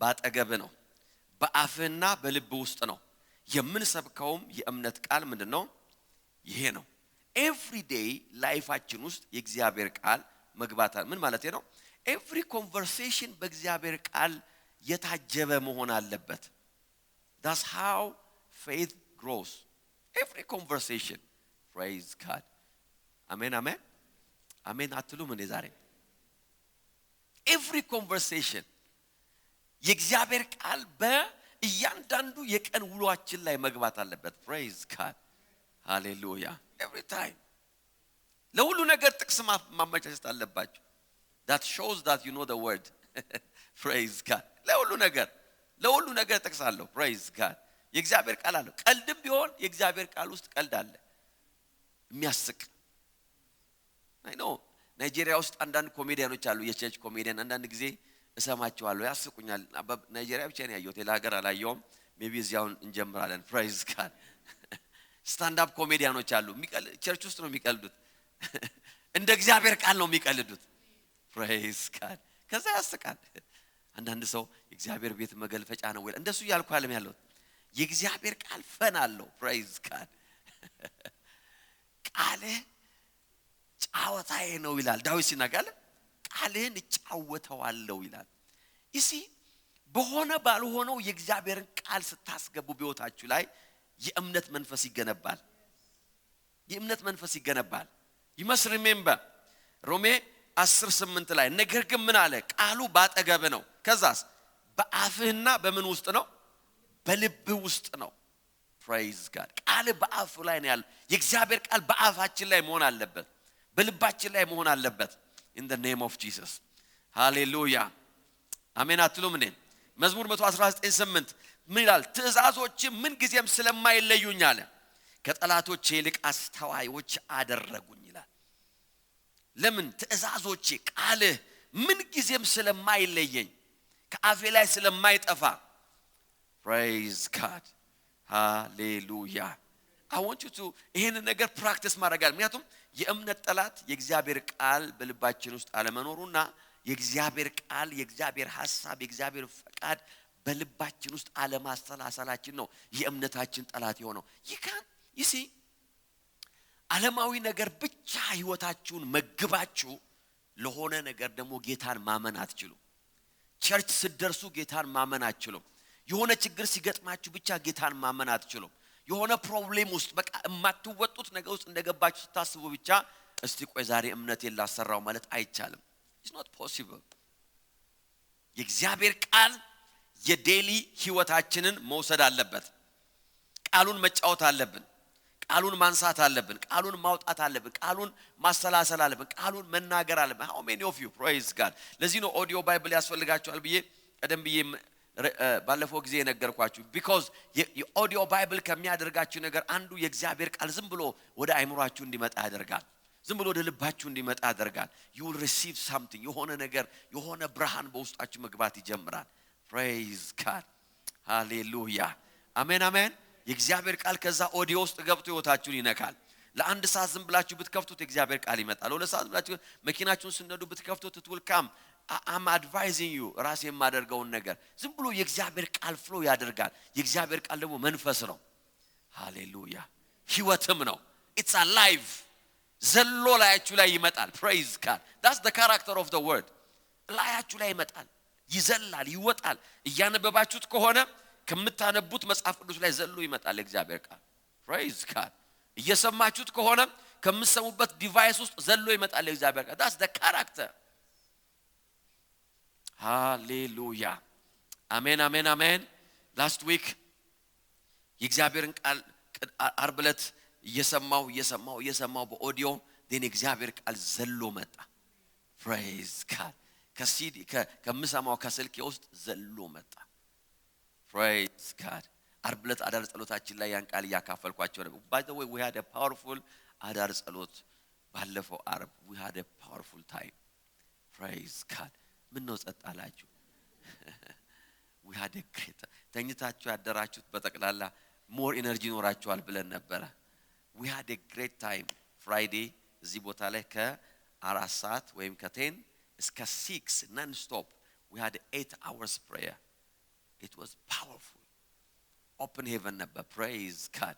ባጠገብህ ነው፣ በአፍህና በልብህ ውስጥ ነው። የምንሰብከውም የእምነት ቃል ምንድነው? ይሄ ነው። every day ላይፋችን ውስጥ የእግዚአብሔር ቃል መግባት ምን ማለት ነው? every conversation በእግዚአብሔር ቃል የታጀበ መሆን አለበት። that's how faith grows. every conversation praise God አሜን አሜን አሜን አትሉም እንዴ ዛሬ? every conversation የእግዚአብሔር ቃል በእያንዳንዱ የቀን ውሏችን ላይ መግባት አለበት። praise God hallelujah every time ለሁሉ ነገር ጥቅስ ማመቻቸት አለባችሁ። that shows that you know the word praise God ለሁሉ ነገር ጥቅስ አለው። praise God የእግዚአብሔር ቃል አለው። ቀልድም ቢሆን የእግዚአብሔር ቃል ውስጥ ቀልድ አለ የሚያስቅ። አይ ኖ ናይጄሪያ ውስጥ አንዳንድ ኮሜዲያኖች አሉ፣ የቸርች ኮሜዲያን። አንዳንድ ጊዜ እሰማቸዋለሁ፣ ያስቁኛል። ናይጄሪያ ብቻ ነው ያየሁት፣ ሌላ ሀገር አላየሁም። ሜቢ እዚያውን እንጀምራለን። praise God ስታንድ አፕ ኮሜዲያኖች አሉ፣ ቸርች ውስጥ ነው የሚቀልዱት፣ እንደ እግዚአብሔር ቃል ነው የሚቀልዱት። praise God ከዛ ያስቃል። አንዳንድ ሰው የእግዚአብሔር ቤት መገልፈጫ ነው ወይ እንደሱ ያልኩ ዓለም ያለው የእግዚአብሔር ቃል ፈን አለው። praise God ቃል ጫወታዬ ነው ይላል ዳዊት ሲናገር፣ ቃልህን እጫወተዋለሁ ይላል። በሆነ ባልሆነው የእግዚአብሔርን ቃል ስታስገቡ በሕይወታችሁ ላይ የእምነት መንፈስ ይገነባል። የእምነት መንፈስ ይገነባል። you must remember ሮሜ 10:8 ላይ ነገር ግን ምን አለ? ቃሉ ባጠገብ ነው። ከዛስ በአፍህና በምን ውስጥ ነው? በልብህ ውስጥ ነው። praise God ቃል በአፍ ላይ ነው ያለው። የእግዚአብሔር ቃል በአፋችን ላይ መሆን አለበት፣ በልባችን ላይ መሆን አለበት። in the name of Jesus hallelujah አሜን አትሉም እንዴ? መዝሙር 119:8 ምን ይላል? ትእዛዞች ምን ጊዜም ስለማይለዩኝ አለ ከጠላቶቼ ይልቅ አስተዋዮች አደረጉኝ ይላል። ለምን? ትእዛዞች ቃልህ ምን ጊዜም ስለማይለየኝ ከአፌ ላይ ስለማይጠፋ praise God hallelujah I want you to ይሄን ነገር ፕራክቲስ ማድረጋል። ምክንያቱም የእምነት ጠላት የእግዚአብሔር ቃል በልባችን ውስጥ አለመኖሩና የእግዚአብሔር ቃል የእግዚአብሔር ሐሳብ የእግዚአብሔር ፈቃድ በልባችን ውስጥ አለማስተላሰላችን ነው የእምነታችን ጠላት የሆነው። you see ዓለማዊ ነገር ብቻ ህይወታችሁን መግባችሁ ለሆነ ነገር ደግሞ ጌታን ማመን አትችሉም። ቸርች ስትደርሱ ጌታን ማመን አትችሉም። የሆነ ችግር ሲገጥማችሁ ብቻ ጌታን ማመን አትችሉም። የሆነ ፕሮብሌም ውስጥ በቃ የማትወጡት ነገር ውስጥ እንደገባችሁ ታስቡ ብቻ እስቲ ቆይ ዛሬ እምነቴን ላሰራው ማለት አይቻልም። it's not possible። የእግዚአብሔር ቃል የዴሊ ህይወታችንን መውሰድ አለበት። ቃሉን መጫወት አለብን። ቃሉን ማንሳት አለብን። ቃሉን ማውጣት አለብን። ቃሉን ማሰላሰል አለብን። ቃሉን መናገር አለብን። how many of you praise God ለዚህ ነው ኦዲዮ ባይብል ያስፈልጋችኋል ብዬ ቀደም ብዬ ባለፈው ጊዜ ነገርኳችሁ። because የኦዲዮ ባይብል ከሚያደርጋችሁ ነገር አንዱ የእግዚአብሔር ቃል ዝም ብሎ ወደ አይምሮአችሁ እንዲመጣ ያደርጋል። ዝም ብሎ ወደ ልባችሁ እንዲመጣ ያደርጋል። you will receive something የሆነ ነገር የሆነ ብርሃን በውስጣችሁ መግባት ይጀምራል። praise God hallelujah አሜን አሜን። የእግዚአብሔር ቃል ከዛ ኦዲዮ ውስጥ ገብቶ ህይወታችሁን ይነካል። ለአንድ ሰዓት ዝም ብላችሁ ብትከፍቱት የእግዚአብሔር ቃል ይመጣል። ለሁለት ሰዓት ብላችሁ መኪናችሁን ስነዱ ብትከፍቱት it will come። I'm advising you ራሴ የማደርገውን ነገር ዝም ብሎ የእግዚአብሔር ቃል ፍሎ ያደርጋል። የእግዚአብሔር ቃል ደግሞ መንፈስ ነው። ሃሌሉያ ህይወትም ነው። it's alive ዘሎ ላያችሁ ላይ ይመጣል። praise God that's the character of the word። ላያችሁ ላይ ይመጣል፣ ይዘላል፣ ይወጣል። እያነበባችሁት ከሆነ ከምታነቡት መጽሐፍ ቅዱስ ላይ ዘሎ ይመጣል የእግዚአብሔር ቃል። praise God እየሰማችሁት ከሆነ ከምትሰሙበት ዲቫይስ ውስጥ ዘሎ ይመጣል የእግዚአብሔር ቃል። that's the character። ሃሌሉያ አሜን አሜን አሜን። last week የእግዚአብሔርን ቃል ዓርብ ዕለት እየሰማው በኦዲዮ then የእግዚአብሔር ቃል ዘሎ መጣ። praise God ከሲዲ ከምሰማው ከስልኬ ውስጥ ዘሎ መጣ። praise God ዓርብ ዕለት አዳር ጸሎታችን ላይ ያን ቃል ያካፈልኳቸው ነበር። by the way we had a powerful አዳር ጸሎት ባለፈው ዓርብ we had a powerful time። praise God ምን ነው ጸጣላችሁ? we had a great ተኝታችሁ ያደራችሁት በጠቅላላ more energy ኖራችኋል ብለን ነበር። we had a great time Friday እዚህ ቦታ ላይ ከ4 ሰዓት ወይም ከ10 እስከ 6 non stop we had 8 hours prayer. It was powerful. Open heaven ነበር. praise God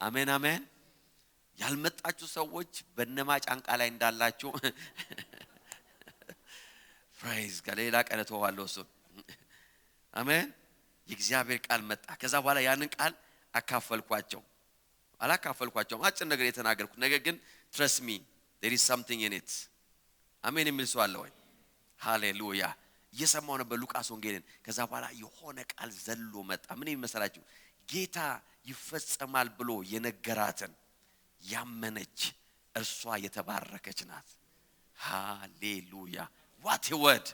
አሜን አሜን። ያልመጣችሁ ሰዎች በነማ ጫንቃ ላይ እንዳላችሁ praise God ሌላ ቀን ተዋለው እሱ አሜን። የእግዚአብሔር ቃል መጣ። ከዛ በኋላ ያንን ቃል አላካፈልኳቸውም አጭር ነገር የተናገርኩት ነገር ግን trust me there is something in it። አሜን የሚል ሰው አለ ወይ? ሃሌሉያ እየሰማው ነበር ሉቃስ ወንጌልን። ከዛ በኋላ የሆነ ቃል ዘሎ መጣ። ምን ይመስላችሁ? ጌታ ይፈጸማል ብሎ የነገራትን ያመነች እርሷ የተባረከች ናት። ሃሌሉያ what a word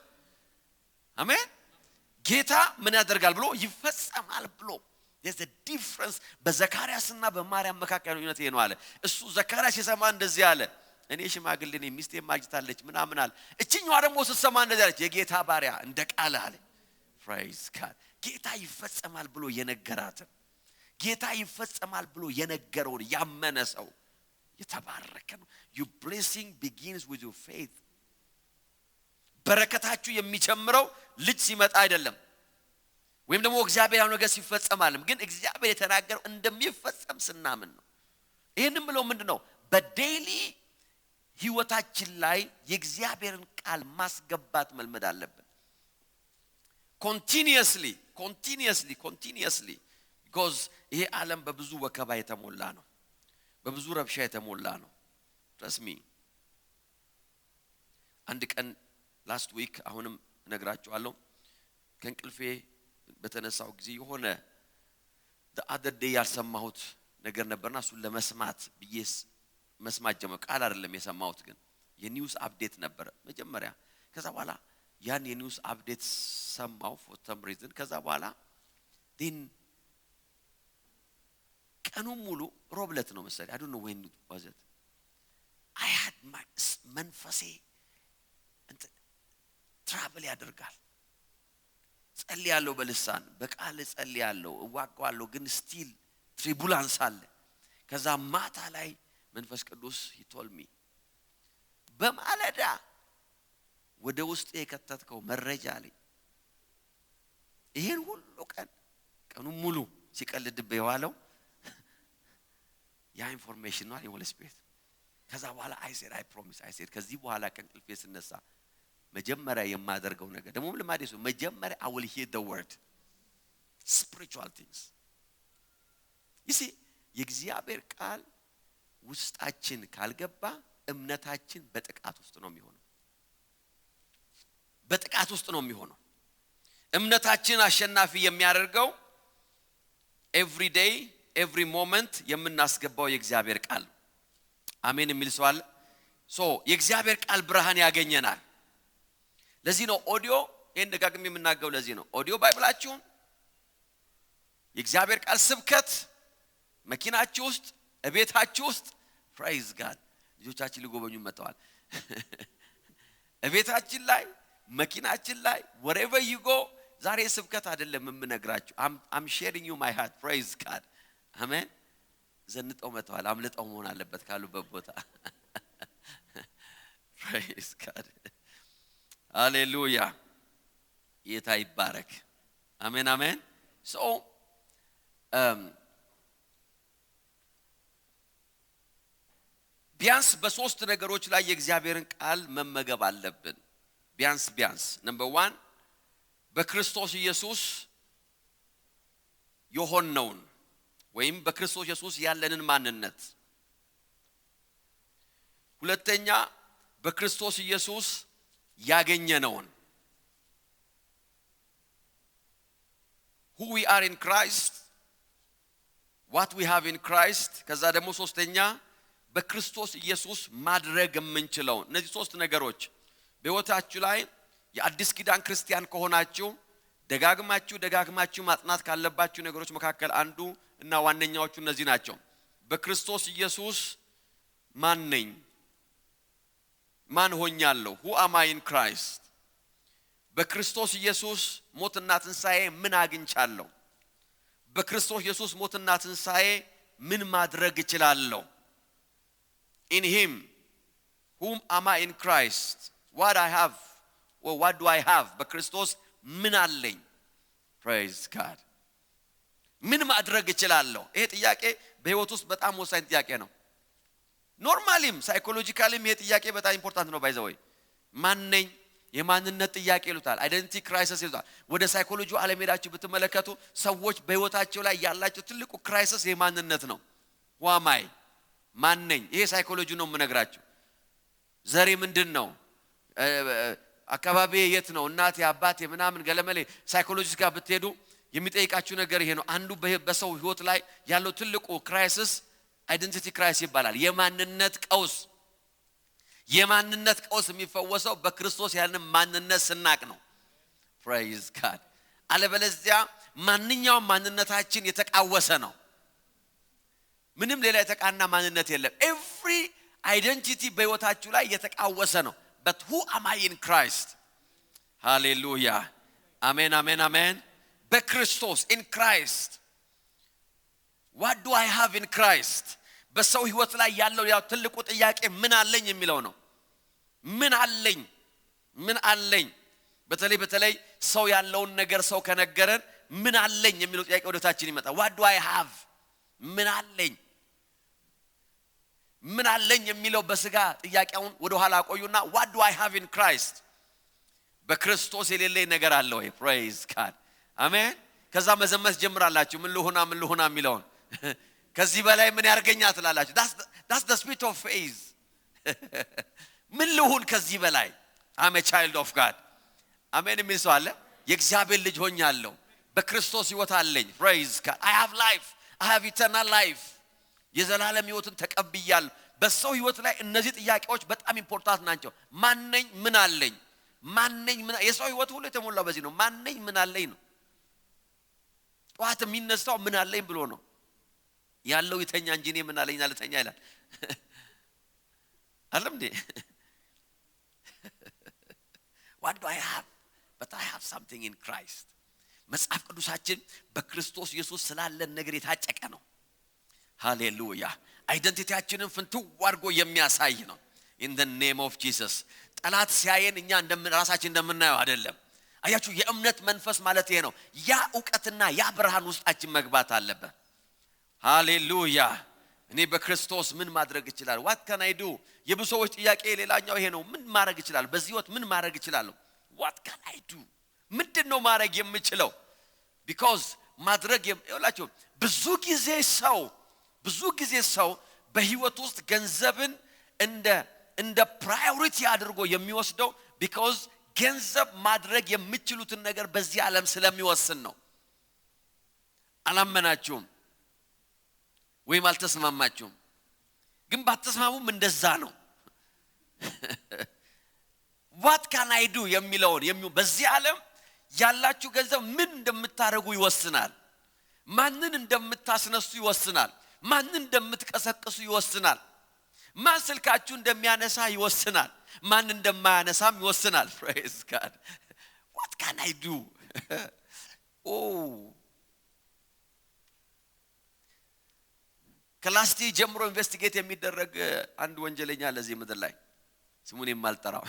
አሜን። ጌታ ምን ያደርጋል ብሎ ይፈጸማል ብሎ there's a difference በዘካርያስና በማርያም መካከል ልዩነት ይሄ ነው አለ። እሱ ዘካርያስ የሰማ እንደዚህ አለ እኔ ሽማግሌ ነኝ ሚስቴ ማጅታለች ምናምን አለ። እቺኛዋ ደግሞ ስትሰማ እንደዚህ አለች የጌታ ባሪያ እንደ ቃል አለ። praise God ጌታ ይፈጸማል ብሎ የነገራትን ጌታ ይፈጸማል ብሎ የነገረውን ያመነ ሰው የተባረከ ነው። your blessing begins with your faith። በረከታችሁ የሚጀምረው ልጅ ሲመጣ አይደለም ወይም ደግሞ እግዚአብሔር ያለው ነገር ሲፈጸም አይደለም፣ ግን እግዚአብሔር የተናገረው እንደሚፈጸም ስናምን ነው። ይሄንን ብለው ምንድነው በዴይሊ ህይወታችን ላይ የእግዚአብሔርን ቃል ማስገባት መልመድ አለብን። continuously because ይሄ ዓለም በብዙ ወከባ የተሞላ ነው፣ በብዙ ረብሻ የተሞላ ነው። trust me አንድ ቀን last week አሁንም ነግራችኋለሁ ከእንቅልፌ በተነሳው ጊዜ የሆነ the other day ያልሰማሁት ነገር ነበርና እሱን ለመስማት ብዬስ መስማት ጀመርኩ። ቃል አይደለም የሰማሁት ግን የኒውስ አፕዴት ነበር መጀመሪያ። ከዛ በኋላ ያን የኒውስ አፕዴት ሰማሁ for some reason። ከዛ በኋላ then ቀኑ ሙሉ ሮብለት ነው መሰለኝ I don't know when was it I had my መንፈሴ ትራቭል ያደርጋል። ጸልያለሁ በልሳን በቃል ጸልያለሁ እዋጋለሁ ግን ስቲል ትሪቡላንስ አለ። ከዛ ማታ ላይ መንፈስ ቅዱስ he told me በማለዳ ወደ ውስጥ የከተትከው መረጃ ላይ ይሄን ሁሉ ቀኑ ሙሉ ሲቀልድብህ የዋለው ያ ኢንፎርሜሽን ነው የሆነ ስፒሪት ከዛ በኋላ I said ከዚህ በኋላ ከእንቅልፌ ስነሳ መጀመሪያ የማደርገው ነገር ደግሞ ለማዴ ሰው መጀመሪያ I will hear the word spiritual things የእግዚአብሔር ቃል ውስጣችን ካልገባ እምነታችን በጥቃት ውስጥ ነው የሚሆነው እምነታችን አሸናፊ የሚያደርገው every day every moment የምናስገባው የእግዚአብሔር ቃል አሜን የሚል ሰው አለ የእግዚአብሔር ቃል ብርሃን ያገኘናል ለዚህ ነው ኦዲዮ ይሄን ደጋግሜ የምናገረው ለዚህ ነው ኦዲዮ ባይብላችሁ የእግዚአብሔር ቃል ስብከት መኪናችሁ ውስጥ እቤታችሁ ውስጥ praise God ልጆቻችን ሊጎበኙ መጥተዋል እቤታችን ላይ መኪናችን ላይ wherever you go ዛሬ ስብከት አይደለም የምነግራችሁ I'm sharing you my heart praise God አሜን ዘንጠው መጥተዋል አምልጠው መሆን አለበት ካሉበት ቦታ praise God hallelujah ጌታ ይባረክ አሜን አሜን ቢያንስ በሶስት ነገሮች ላይ የእግዚአብሔርን ቃል መመገብ አለብን ቢያንስ number 1 በክርስቶስ ኢየሱስ የሆነውን ወይም በክርስቶስ ኢየሱስ ያለንን ማንነት ሁለተኛ በክርስቶስ ኢየሱስ ያገኘነውን who we are in Christ what we have in Christ ከዛ ደግሞ ሶስተኛ በክርስቶስ ኢየሱስ ማድረግ የምንችለው እነዚህ ሶስት ነገሮች በህይወታችሁ ላይ የአዲስ ኪዳን ክርስቲያን ከሆናችሁ ደጋግማችሁ ማጥናት ካለባችሁ ነገሮች መካከል አንዱ እና ዋነኛዎቹ እነዚህ ናቸው በክርስቶስ ኢየሱስ ማን ሆኛለሁ who am I in Christ በክርስቶስ ኢየሱስ ሞትና ትንሳኤ ምን አግኝቻለሁ በክርስቶስ ኢየሱስ ሞትና ትንሳኤ ምን ማድረግ እችላለሁ in him whom am I in Christ what I have or what do I have በክርስቶስ ምን አለኝ praise God ምን ማድረግ እችላለሁ ይሄ ጥያቄ በህይወት ውስጥ በጣም ወሳኝ ጥያቄ ነው ኖርማሊም ሳይኮሎጂካሊም ይሄ ጥያቄ በጣም ኢምፖርታንት ነው ባይዘው ማንነኝ የማንነት ጥያቄ ይሉታል አይደንቲቲ ክራይሲስ ይሉታል ወደ ሳይኮሎጂው ዓለም ሄዳችሁ ብትመለከቱ ሰዎች በህይወታቸው ላይ ያላቸው ትልቁ ክራይሲስ የማንነት ነው ዋማይ ማንነኝ ይሄ ሳይኮሎጂ ነው የምነግራችሁ ዘሬ ምንድነው አካባቢ የት ነው እናቴ አባቴ ምናምን ገለመሌ ሳይኮሎጂስት ጋር ብትሄዱ የሚጠይቃችሁ ነገር ይሄ ነው አንዱ በሰው ህይወት ላይ ያለው ትልቁ ክራይሲስ አይደንቲቲ ክራይሲስ ይባላል የማንነት ቀውስ የሚፈወሰው በክርስቶስ ያለን ማንነት ስናቅ ነው praise God አለበለዚያ ማንኛውም ማንነታችን የተቃወሰ ነው ምንም ሌላ የተቃና ማንነት የለም every identity በህይወታችሁ ላይ የተቃወሰ ነው but who am I in Christ hallelujah amen በክርስቶስ in Christ what do I have in Christ በሰው ህይወት ላይ ያለው ያው ትልቁ ጥያቄ ምን አለኝ የሚለው ነው ምን አለኝ በተለይ ሰው ያለውን ነገር ሰው ከነገረን ምን አለኝ የሚለው ጥያቄ ወደታችን ይመጣ what do I have ምን አለኝ የሚለው በስጋ ጥያቄውን ወደ ኋላ ቆዩና what do I have in Christ በክርስቶስ የሌለኝ ነገር አለ ወይ praise God አሜን ከዛ መዘመት ጀምራላችሁ ምን ልሆና የሚለውን ከዚህ በላይ ምን ያርገኛ ትላላችሁ that's the spirit of faith ምን ልሁን ከዚህ በላይ I'm a child of God አሜን የሚል ሰው አለ የእግዚአብሔር ልጅ ሆኛለሁ በክርስቶስ ህይወት አለኝ praise God I have life I have eternal life የዘላለም ህይወትን ተቀብያለሁ በሰው ህይወት ላይ እነዚህ ጥያቄዎች በጣም ኢምፖርታንት ናቸው ማንነኝ ምን አለኝ የሰው ህይወት ሁሉ የተሞላው በዚህ ነው ማንነኝ ምን አለኝ ነው ጧት የሚነሳው ምን አለኝ ብሎ ነው ያለው የተኛ እንጂ እኔ ምን አለኝ አለተኛ ይላል አለም እንዴ what do I have but I have something in Christ መጽሐፍ ቅዱሳችን በክርስቶስ ኢየሱስ ስላለን ነገር የታጨቀ ነው ሃሌሉያ አይደንቲቲያችንን ፍንትው አድርጎ የሚያሳይ ነው in the name of Jesus ጠላት ሲያየን እኛ ራሳችን እንደምናየው አይደለም አያችሁ የእምነት መንፈስ ማለት ይሄ ነው ያ ዕውቀትና ያ ብርሃን ውስጣችን መግባት አለበት ሃሌሉያ እኔ በክርስቶስ ምን ማድረግ ይችላል? what can I do? የብዙዎች ጥያቄ ሌላኛው ይሄ ነው። ምን ማድረግ ይችላል? በዚህ ህይወት ምን ማድረግ ይችላል? what can I do? ምንድነው ማድረግ የምችለው? because ማድረግ ይላችሁ ብዙ ጊዜ ሰው በህይወት ውስጥ ገንዘብን እንደ ፕራዮሪቲ አድርጎ የሚወስደው because ገንዘብ ማድረግ የሚችሉትን ነገር በዚህ ዓለም ስለሚወስን ነው። አላመናችሁም ወይም አልተስማማችሁም? ግን ባትስማሙም እንደዛ ነው። what can I do የሚለውን በዚህ ዓለም ያላችሁ ገንዘብ ምን እንደምታረጉ ይወስናል። ማንን እንደምታስነሱ ይወስናል። ማንን እንደምትቀሰቅሱ ይወስናል። ማን ስልካችሁ እንደሚያነሳ ይወስናል። ማን እንደማያነሳም ይወስናል። praise God. what can I do? ክላስቲ ጀምሮ ኢንቨስቲጌት የሚደረግ አንድ ወንጀለኛ ለዚህ ምድር ላይ ስሙን የማልጠራው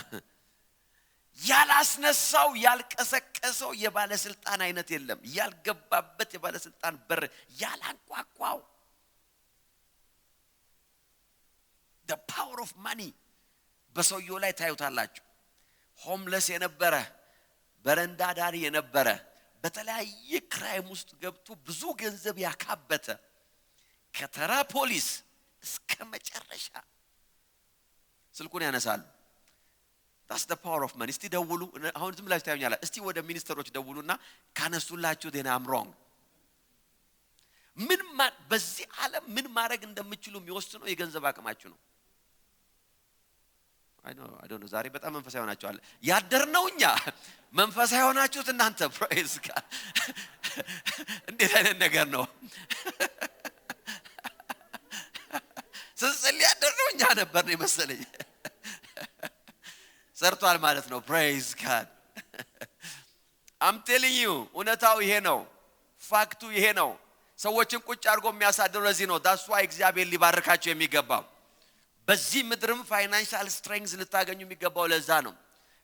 ያላስነሳው ያልቀሰቀሰው የባለስልጣን አይነት የለም። ያልገባበት የባለስልጣን በር ያላንቋቋው the power of money በሰውየው ላይ ታዩታላችሁ። ሆምለስ የነበረ በረንዳ ዳሪ የነበረ በተለያየ ክራይም ውስጥ ገብቶ ብዙ ገንዘብ ያካበተ ከተራ ፖሊስ እስከ መጨረሻ ስልኩን ያነሳሉ። that's the power of money። እስቲ ደውሉ። አሁን ዝም ብላችሁ ታዩኛላችሁ። እስቲ ወደ ሚኒስተሮች ደውሉና ካነሱላችሁ then I'm wrong። በዚህ ዓለም ምን ማድረግ እንደምትችሉ የሚወስነው የገንዘብ አቅማችሁ ነው። I don't know ዛሬ በጣም መንፈሳዊ ሆናችኋል። ያደርነውኛ መንፈሳዊ ሆናችሁት እናንተ praise God። እንዴት አይነት ነገር ነው? ስለዚህ ያደርነውኛ ነበር ነው መሰለኝ። ሰርቷል ማለት ነው። praise God። I'm telling you እውነታው ይሄ ነው። ፋክቱ ይሄ ነው። ሰዎችን ቁጭ አድርጎ የሚያሳድር ለዚህ ነው። that's why እግዚአብሔር ሊባርካቸው የሚገባው በዚህ ምድርም ፋይናንሻል ስትሬንግዝ ልታገኙ የሚገባው ለዛ ነው።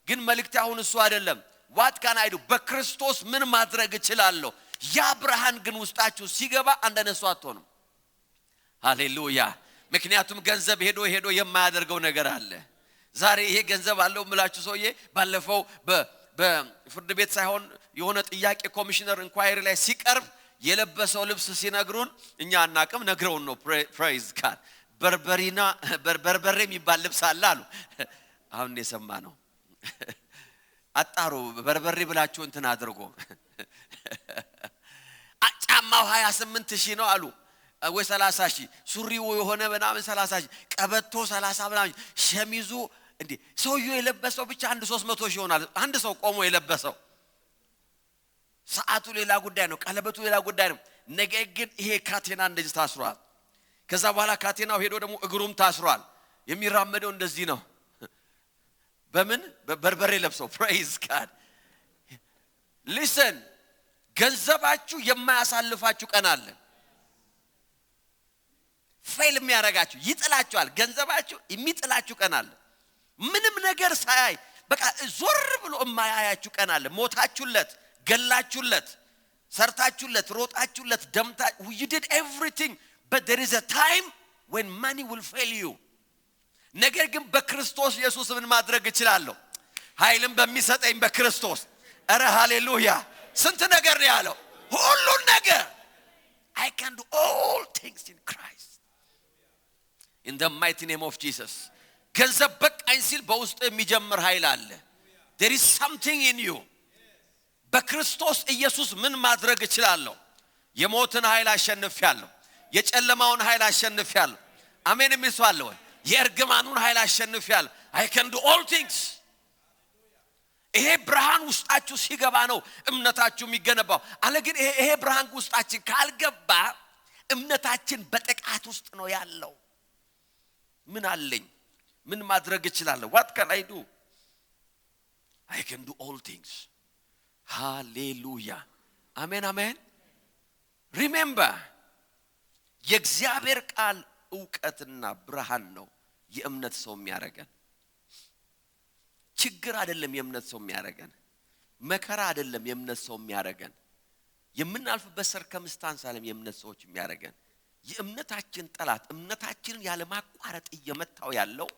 ግን መልእክት አሁን እሱ አይደለም። what can I do? በክርስቶስ ምን ማድረግ እችላለሁ? ያ ብርሃን ግን ውስጣችሁ ሲገባ አንደነሱ አትሆኑም። ሃሌሉያ። ምክንያቱም ገንዘብ ሄዶ የማያደርገው ነገር አለ። ዛሬ ይሄ ገንዘብ አለው ምላችሁ ሰውዬ ባለፈው በፍርድ ቤት ሳይሆን የሆነ ጥያቄ ኮሚሽነር ኢንኳይሪ ላይ ሲቀርብ የለበሰው ልብስ ሲነግሩን እኛ አናቅም ነግረውን ነው። praise God። በርበሬ የሚባል ልብስ አለ አሉ። አሁን የሰማ ነው። አጣሩ በርበሬ ብላችሁ እንትን አድርጎ ጫማው 28,000 ነው አሉ ወይ 30,000 ሱሪው የሆነ በናም 30,000 ቀበቶ 30 ምናምን ሸሚዙ እንዴ ሰውየው የለበሰው ብቻ 300,000 ይሆናል። አንድ ሰው ቆሞ የለበሰው ሰዓቱ ሌላ ጉዳይ ነው። ቀለበቱ ሌላ ጉዳይ ነው። ነገር ግን ይሄ ካቴና እንደዚህ ታስሯል። ከዛ በኋላ ካቴናው ሄዶ ደግሞ እግሩም ታስሯል። የሚራመደው እንደዚህ ነው። በምን በርበሬ ለብሰው praise God። listen ገንዘባችሁ የማያሳልፋችሁ ቀን አለ። ፌል የሚያረጋችሁ ይጥላችኋል። ገንዘባችሁ የሚጥላችሁ ቀን አለ። ምንም ነገር ሳያይ በቃ ዞር ብሎ የማያያችሁ ቀን አለ። ሞታችሁለት፣ ገላችሁለት፣ ሰርታችሁለት፣ ሮጣችሁለት፣ you did everything but there is a time when money will fail you። ነገር ግን በክርስቶስ ኢየሱስ ምን ማድረግ እችላለሁ? ኃይልን በሚሰጠኝ በክርስቶስ። አረ ሃሌሉያ። ስንት ነገር ነው ያለው? ሁሉን ነገር I can do all things in Christ in the mighty name of Jesus። ገንዘብ በቃኝ ሲል በውስጥ የሚጀምር ኃይል አለ። there is something in you። በክርስቶስ ኢየሱስ ምን ማድረግ እችላለሁ? የሞትን ኃይል አሸንፌያለሁ። የጨለማውን ኃይል አሸንፌያለሁ። አሜን የሚስዋለው የእርግማኑን ኃይል አሸንፌያለሁ። I can do all things። ይሄ ብርሃን ውስጣችሁ ሲገባ ነው እምነታችሁ የሚገነባው። አለ ግን ይሄ ብርሃን ውስጣችን ካልገባ እምነታችን በጥቃት ውስጥ ነው ያለው። ምን አለኝ? ምን ማድረግ እችላለሁ? what can I do? I can do all things። ሃሌሉያ አሜን አሜን። remember የእግዚአብሔር ቃል ዕውቀትና ብርሃን ነው የእምነት ሰው የሚያረጋን። ችግር አይደለም የእምነት ሰው የሚያረጋን። መከራ አይደለም የእምነት ሰው የሚያረጋን። የምናልፍበት ሰርከምስታንስ አይደለም የእምነት ሰዎች የሚያረጋን። የእምነታችን ጠላት እምነታችንን ያለ ማቋረጥ እየመታው ያለው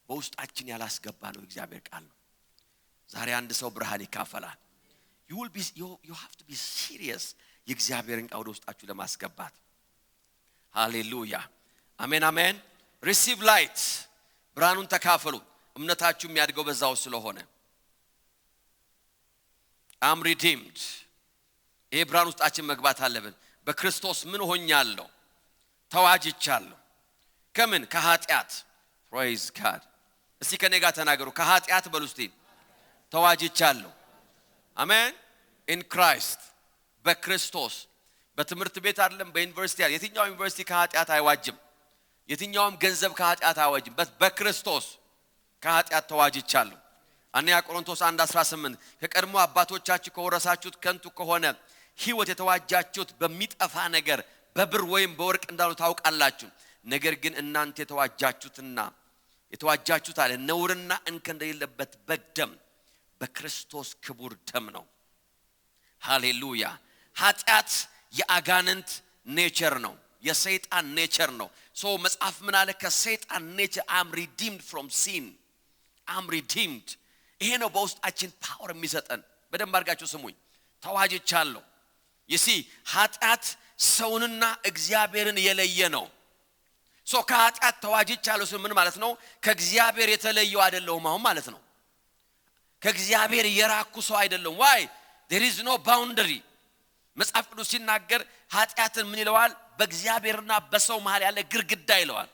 በውስጣችን ያላስገባ ነው እግዚአብሔር ቃል ነው። ዛሬ አንድ ሰው ብርሃን ይካፈላል። you have to be serious የእግዚአብሔርን ቃል ወደ ውስጣችሁ ለማስገባት። ሃሌሉያ አሜን አሜን። receive light ብርሃኑን ተካፈሉ። እምነታችሁ የሚያድገው በዛው ስለሆነ I'm redeemed ይሄ ብርሃን ውስጣችን መግባት አለብን። በክርስቶስ ምን ሆኛለሁ? ተዋጅቻለሁ። ከምን? ከኃጢአት። praise God እስቲ ከኔ ጋር ተናገሩ። ከኃጢአት በሉ እስቲ ተዋጅቻለሁ። አሜን in Christ በክርስቶስ። በትምህርት ቤት አይደለም በዩኒቨርሲቲ አይደለም። የትኛው ዩኒቨርሲቲ ከኃጢአት አይዋጅም። የትኛውም ገንዘብ ከኃጢአት አይዋጅም። በክርስቶስ ከኃጢአት ተዋጅቻለሁ። አንያ ቆሮንቶስ 1:18 ከቀድሞ አባቶቻችሁ ከወረሳችሁት ከንቱ ከሆነ ሕይወት የተዋጃችሁት በሚጠፋ ነገር በብር ወይም በወርቅ እንዳሉ ታውቃላችሁ። ነገር ግን እናንተ የተዋጃችሁት አለ ነውርና እንከን እንደሌለበት በደም በክርስቶስ ክቡር ደም ነው። ሃሌሉያ። ኃጢአት የአጋንንት ኔቸር ነው፣ የሰይጣን ኔቸር ነው። መጽሐፍ ምን አለ? ከሰይጣን ኔቸር I'm redeemed from sin. I'm redeemed። ይሄ ነው በውስጣችን ፓወር የሚሰጠን። በደንብ አድርጋችሁ ስሙኝ። ተዋጅቻለሁ። ኃጢአት ሰውንና እግዚአብሔርን የለየ ነው። ከኃጢአት ተዋጅቻለሁ ምን ማለት ነው? ከእግዚአብሔር የተለየው አይደለሁም አሁን ማለት ነው። ከእግዚአብሔር የራኩ ሰው አይደለም። why there is no boundary። መጽሐፍ ቅዱስ ሲናገር ኃጢአትን ምን ይለዋል? በእግዚአብሔርና በሰው መሃል ያለ ግርግዳ ይለዋል።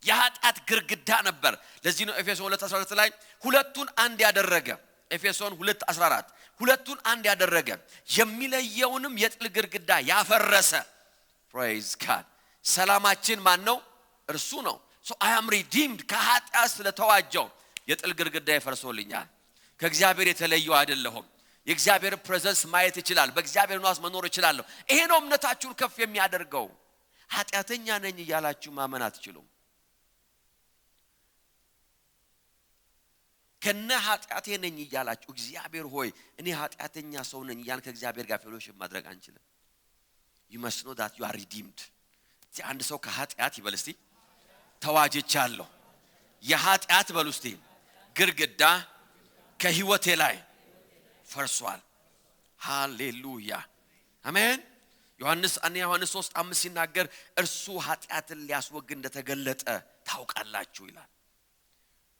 የኃጢአት ግርግዳ ነበር። ለዚህ ነው ኤፌሶን 2:14 ላይ ሁለቱን አንድ ያደረገ። ኤፌሶን 2:14 ሁለቱን አንድ ያደረገ የሚለየውንም የጥል ግርግዳ ያፈረሰ። praise God ሰላማችን ማን ነው? እርሱ ነው። I am redeemed ከኃጢአት ስለተዋጀው የጥል ግርግዳ ይፈርሶልኛል። ከእግዚአብሔር የተለየው አይደለሁም። የእግዚአብሔር ፕሬዘንስ ማየት ይችላል። በእግዚአብሔር ንዋስ መኖር ይችላል። ይሄ ነው እምነታችሁን ከፍ የሚያደርገው። ኃጢአተኛ ነኝ እያላችሁ ማመን አትችሉም። ከነ ኃጢአቴ ነኝ እያላችሁ እግዚአብሔር ሆይ እኔ ኃጢአተኛ ሰው ነኝ ያን ከእግዚአብሔር ጋር ፌሎሺፕ ማድረግ አንችልም። you must know that you are redeemed። አንድ ሰው ከኃጢአት ይበል እስቲ ተዋጅቻለሁ። የኃጢአት በሉ እስቲ ግርግዳ ከህይወቴ ላይ ፈርሷል። ሃሌሉያ አሜን። ዮሐንስ 3:5 ሲናገር እርሱ ኃጢአትን ሊያስወግድ እንደተገለጠ ታውቃላችሁ ይላል።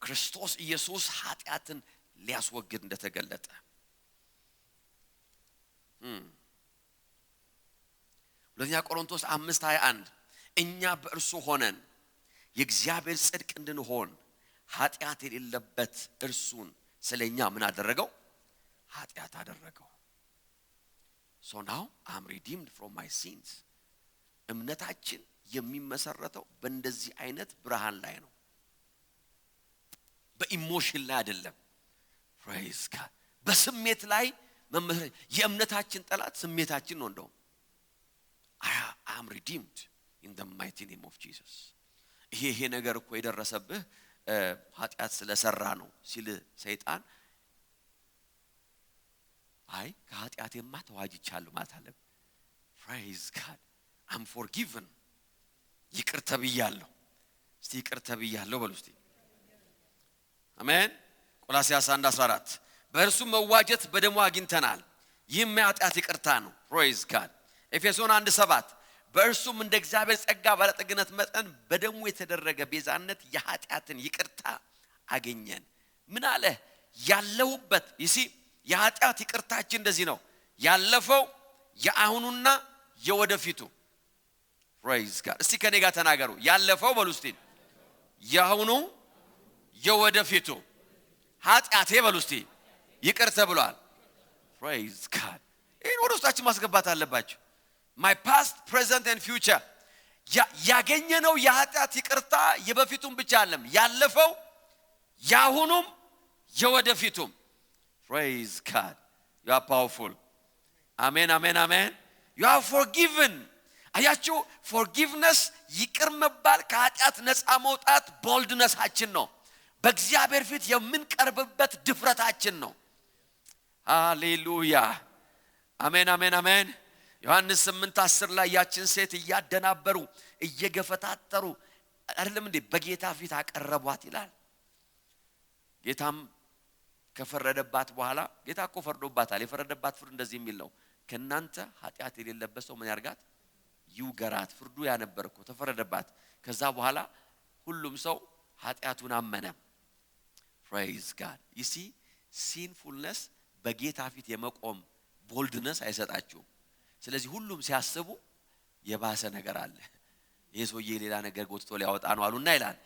ክርስቶስ ኢየሱስ ኃጢአትን ሊያስወግድ እንደተገለጠ። ሁለተኛ ቆሮንቶስ 5:21 እኛ በእርሱ ሆነን የእግዚአብሔር ጽድቅ እንድንሆን ኃጢአት የሌለበት እርሱን ስለኛ ምን አደረገው? ኃጢአት አደረገው። so now I'm redeemed from my sins። እምነታችን የሚመሰረተው በእንደዚህ አይነት ብርሃን ላይ ነው፣ በኢሞሽን ላይ አይደለም። praise God በስሜት ላይ የእምነታችን ጠላት ስሜታችን ነው። እንደው I am redeemed in the mighty name of Jesus። ይሄ ነገር እኮ የደረሰብህ ኃጢአት ስለሰራ ነው ሲል ሰይጣን አይ ከኃጢአቴማ ተዋጅቻለሁ ማለት አለ። praise God I'm forgiven ይቅር ተብያለሁ። እስቲ ይቅር ተብያለሁ በሉ እስቲ አሜን። ቆላስይስ 1:14 በእርሱ መዋጀት በደሙ አግኝተናል፣ ይህም የኃጢአት ይቅርታ ነው። praise God ኤፌሶን 1:7 በእርሱም እንደ እግዚአብሔር ጸጋ ባለጠግነት መጠን በደሙ የተደረገ ቤዛነት የኃጢአትን ይቅርታ አገኘን። ምን አለ? ያለውበት የኃጢአት ይቅርታችን እንደዚህ ነው፣ ያለፈው የአሁኑና የወደፊቱ። praise God እስቲ ከኔ ጋር ተናገሩ። ያለፈው በሉ እስቲ የአሁኑ የወደፊቱ። ኃጢአቴ በሉ እስቲ ይቅር ተብሏል። praise God ይሄን ወደ ውስጣችን ማስገባት አለባችሁ። my past present and future ያገኘነው የኃጢአት ይቅርታ የበፊቱም ብቻ አይደለም፣ ያለፈው ያሁኑም የወደፊቱም። praise God you are powerful amen amen amen you are forgiven። አያችሁ forgiveness ይቅር መባል ከኃጢአት ነፃ መውጣት ቦልድነሳችን ነው፣ በእግዚአብሔር ፊት የምንቀርብበት ድፍረታችን ነው። ሃሌሉያ አሜን አሜን አሜን። ዮሐንስ 8:10 ላይ ያችን ሴት እያደናበሩ እየገፈታተሩ አይደለም እንዴ በጌታ ፊት አቀረቧት ይላል። ጌታም ከፈረደባት በኋላ ጌታ እኮ ፈርዶባታል። የፈረደባት ፍርድ እንደዚህ የሚል ነው፣ ከናንተ ኃጢአት የሌለበት ሰው ምን ያርጋት? ይውገራት። ፍርዱ ያነበርኩ ተፈረደባት። ከዛ በኋላ ሁሉም ሰው ኃጢአቱን አመነ። praise god you see sinfulness በጌታ ፊት የመቆም boldness አይሰጣችሁ። ስለዚህ ሁሉም ሲያስቡ የባሰ ነገር አለ፣ የሰውዬ ሌላ ነገር ጎትቶ ሊያወጣ ነው አሉና ይላል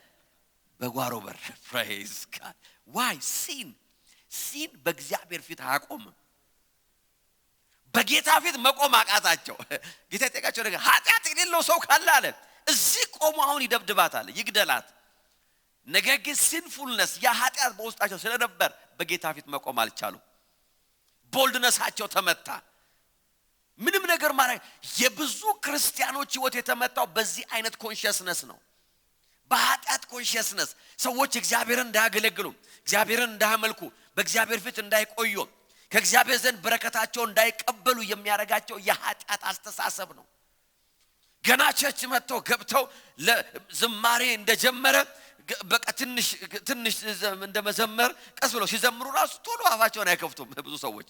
በጓሮ በር። praise god why sin በእግዚአብሔር ፊት አቆም፣ በጌታ ፊት መቆም አቃታቸው። ጌታ ጠየቃቸው ነገር ኃጢአት የሌለው ሰው ካለ አለ እዚህ ቆሞ አሁን ይደብድባታል ይግደላት። ነገር ግን sinfulness ያ ኃጢአት በውስጣቸው ስለነበር በጌታ ፊት መቆም አልቻሉ። ቦልድነሳቸው ተመታ። ምንም ነገር ማለት የብዙ ክርስቲያኖች ህይወት የተመታው በዚህ አይነት ኮንሺየስነስ ነው። በኃጢአት ኮንሺየስነስ ሰዎች እግዚአብሔርን እንዳያገለግሉ፣ እግዚአብሔርን እንዳያመልኩ፣ በእግዚአብሔር ፊት እንዳይቆዩ፣ ከእግዚአብሔር ዘንድ በረከታቸው እንዳይቀበሉ የሚያረጋቸው የኃጢአት አስተሳሰብ ነው። ገና ቸርች መጥተው ገብተው ለዝማሬ እንደጀመረ በቃ ትንሽ እንደመዘመር ቀስ ብለው ሲዘምሩ ራሱ ቶሎ አፋቸውን አይከፍቱም። ብዙ ሰዎች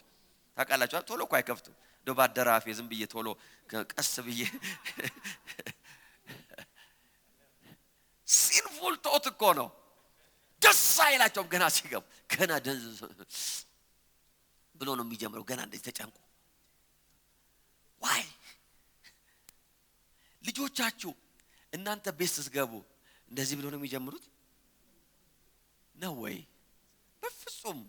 ታውቃላችሁ ቶሎ እኮ አይከፍቱም። ደባደራፍ ዝም ብዬ ቶሎ ቀስ ብዬ sinful thought እኮ ነው። ደስ አይላቸውም ገና ሲገቡ። ገና ብሎ ነው የሚጀምረው ገና እንደዚህ ተጨንቆ። why ልጆቻችሁ እናንተ ቤት ስትገቡ እንደዚህ ብሎ ነው የሚጀምሩት ነው ወይ? በፍጹም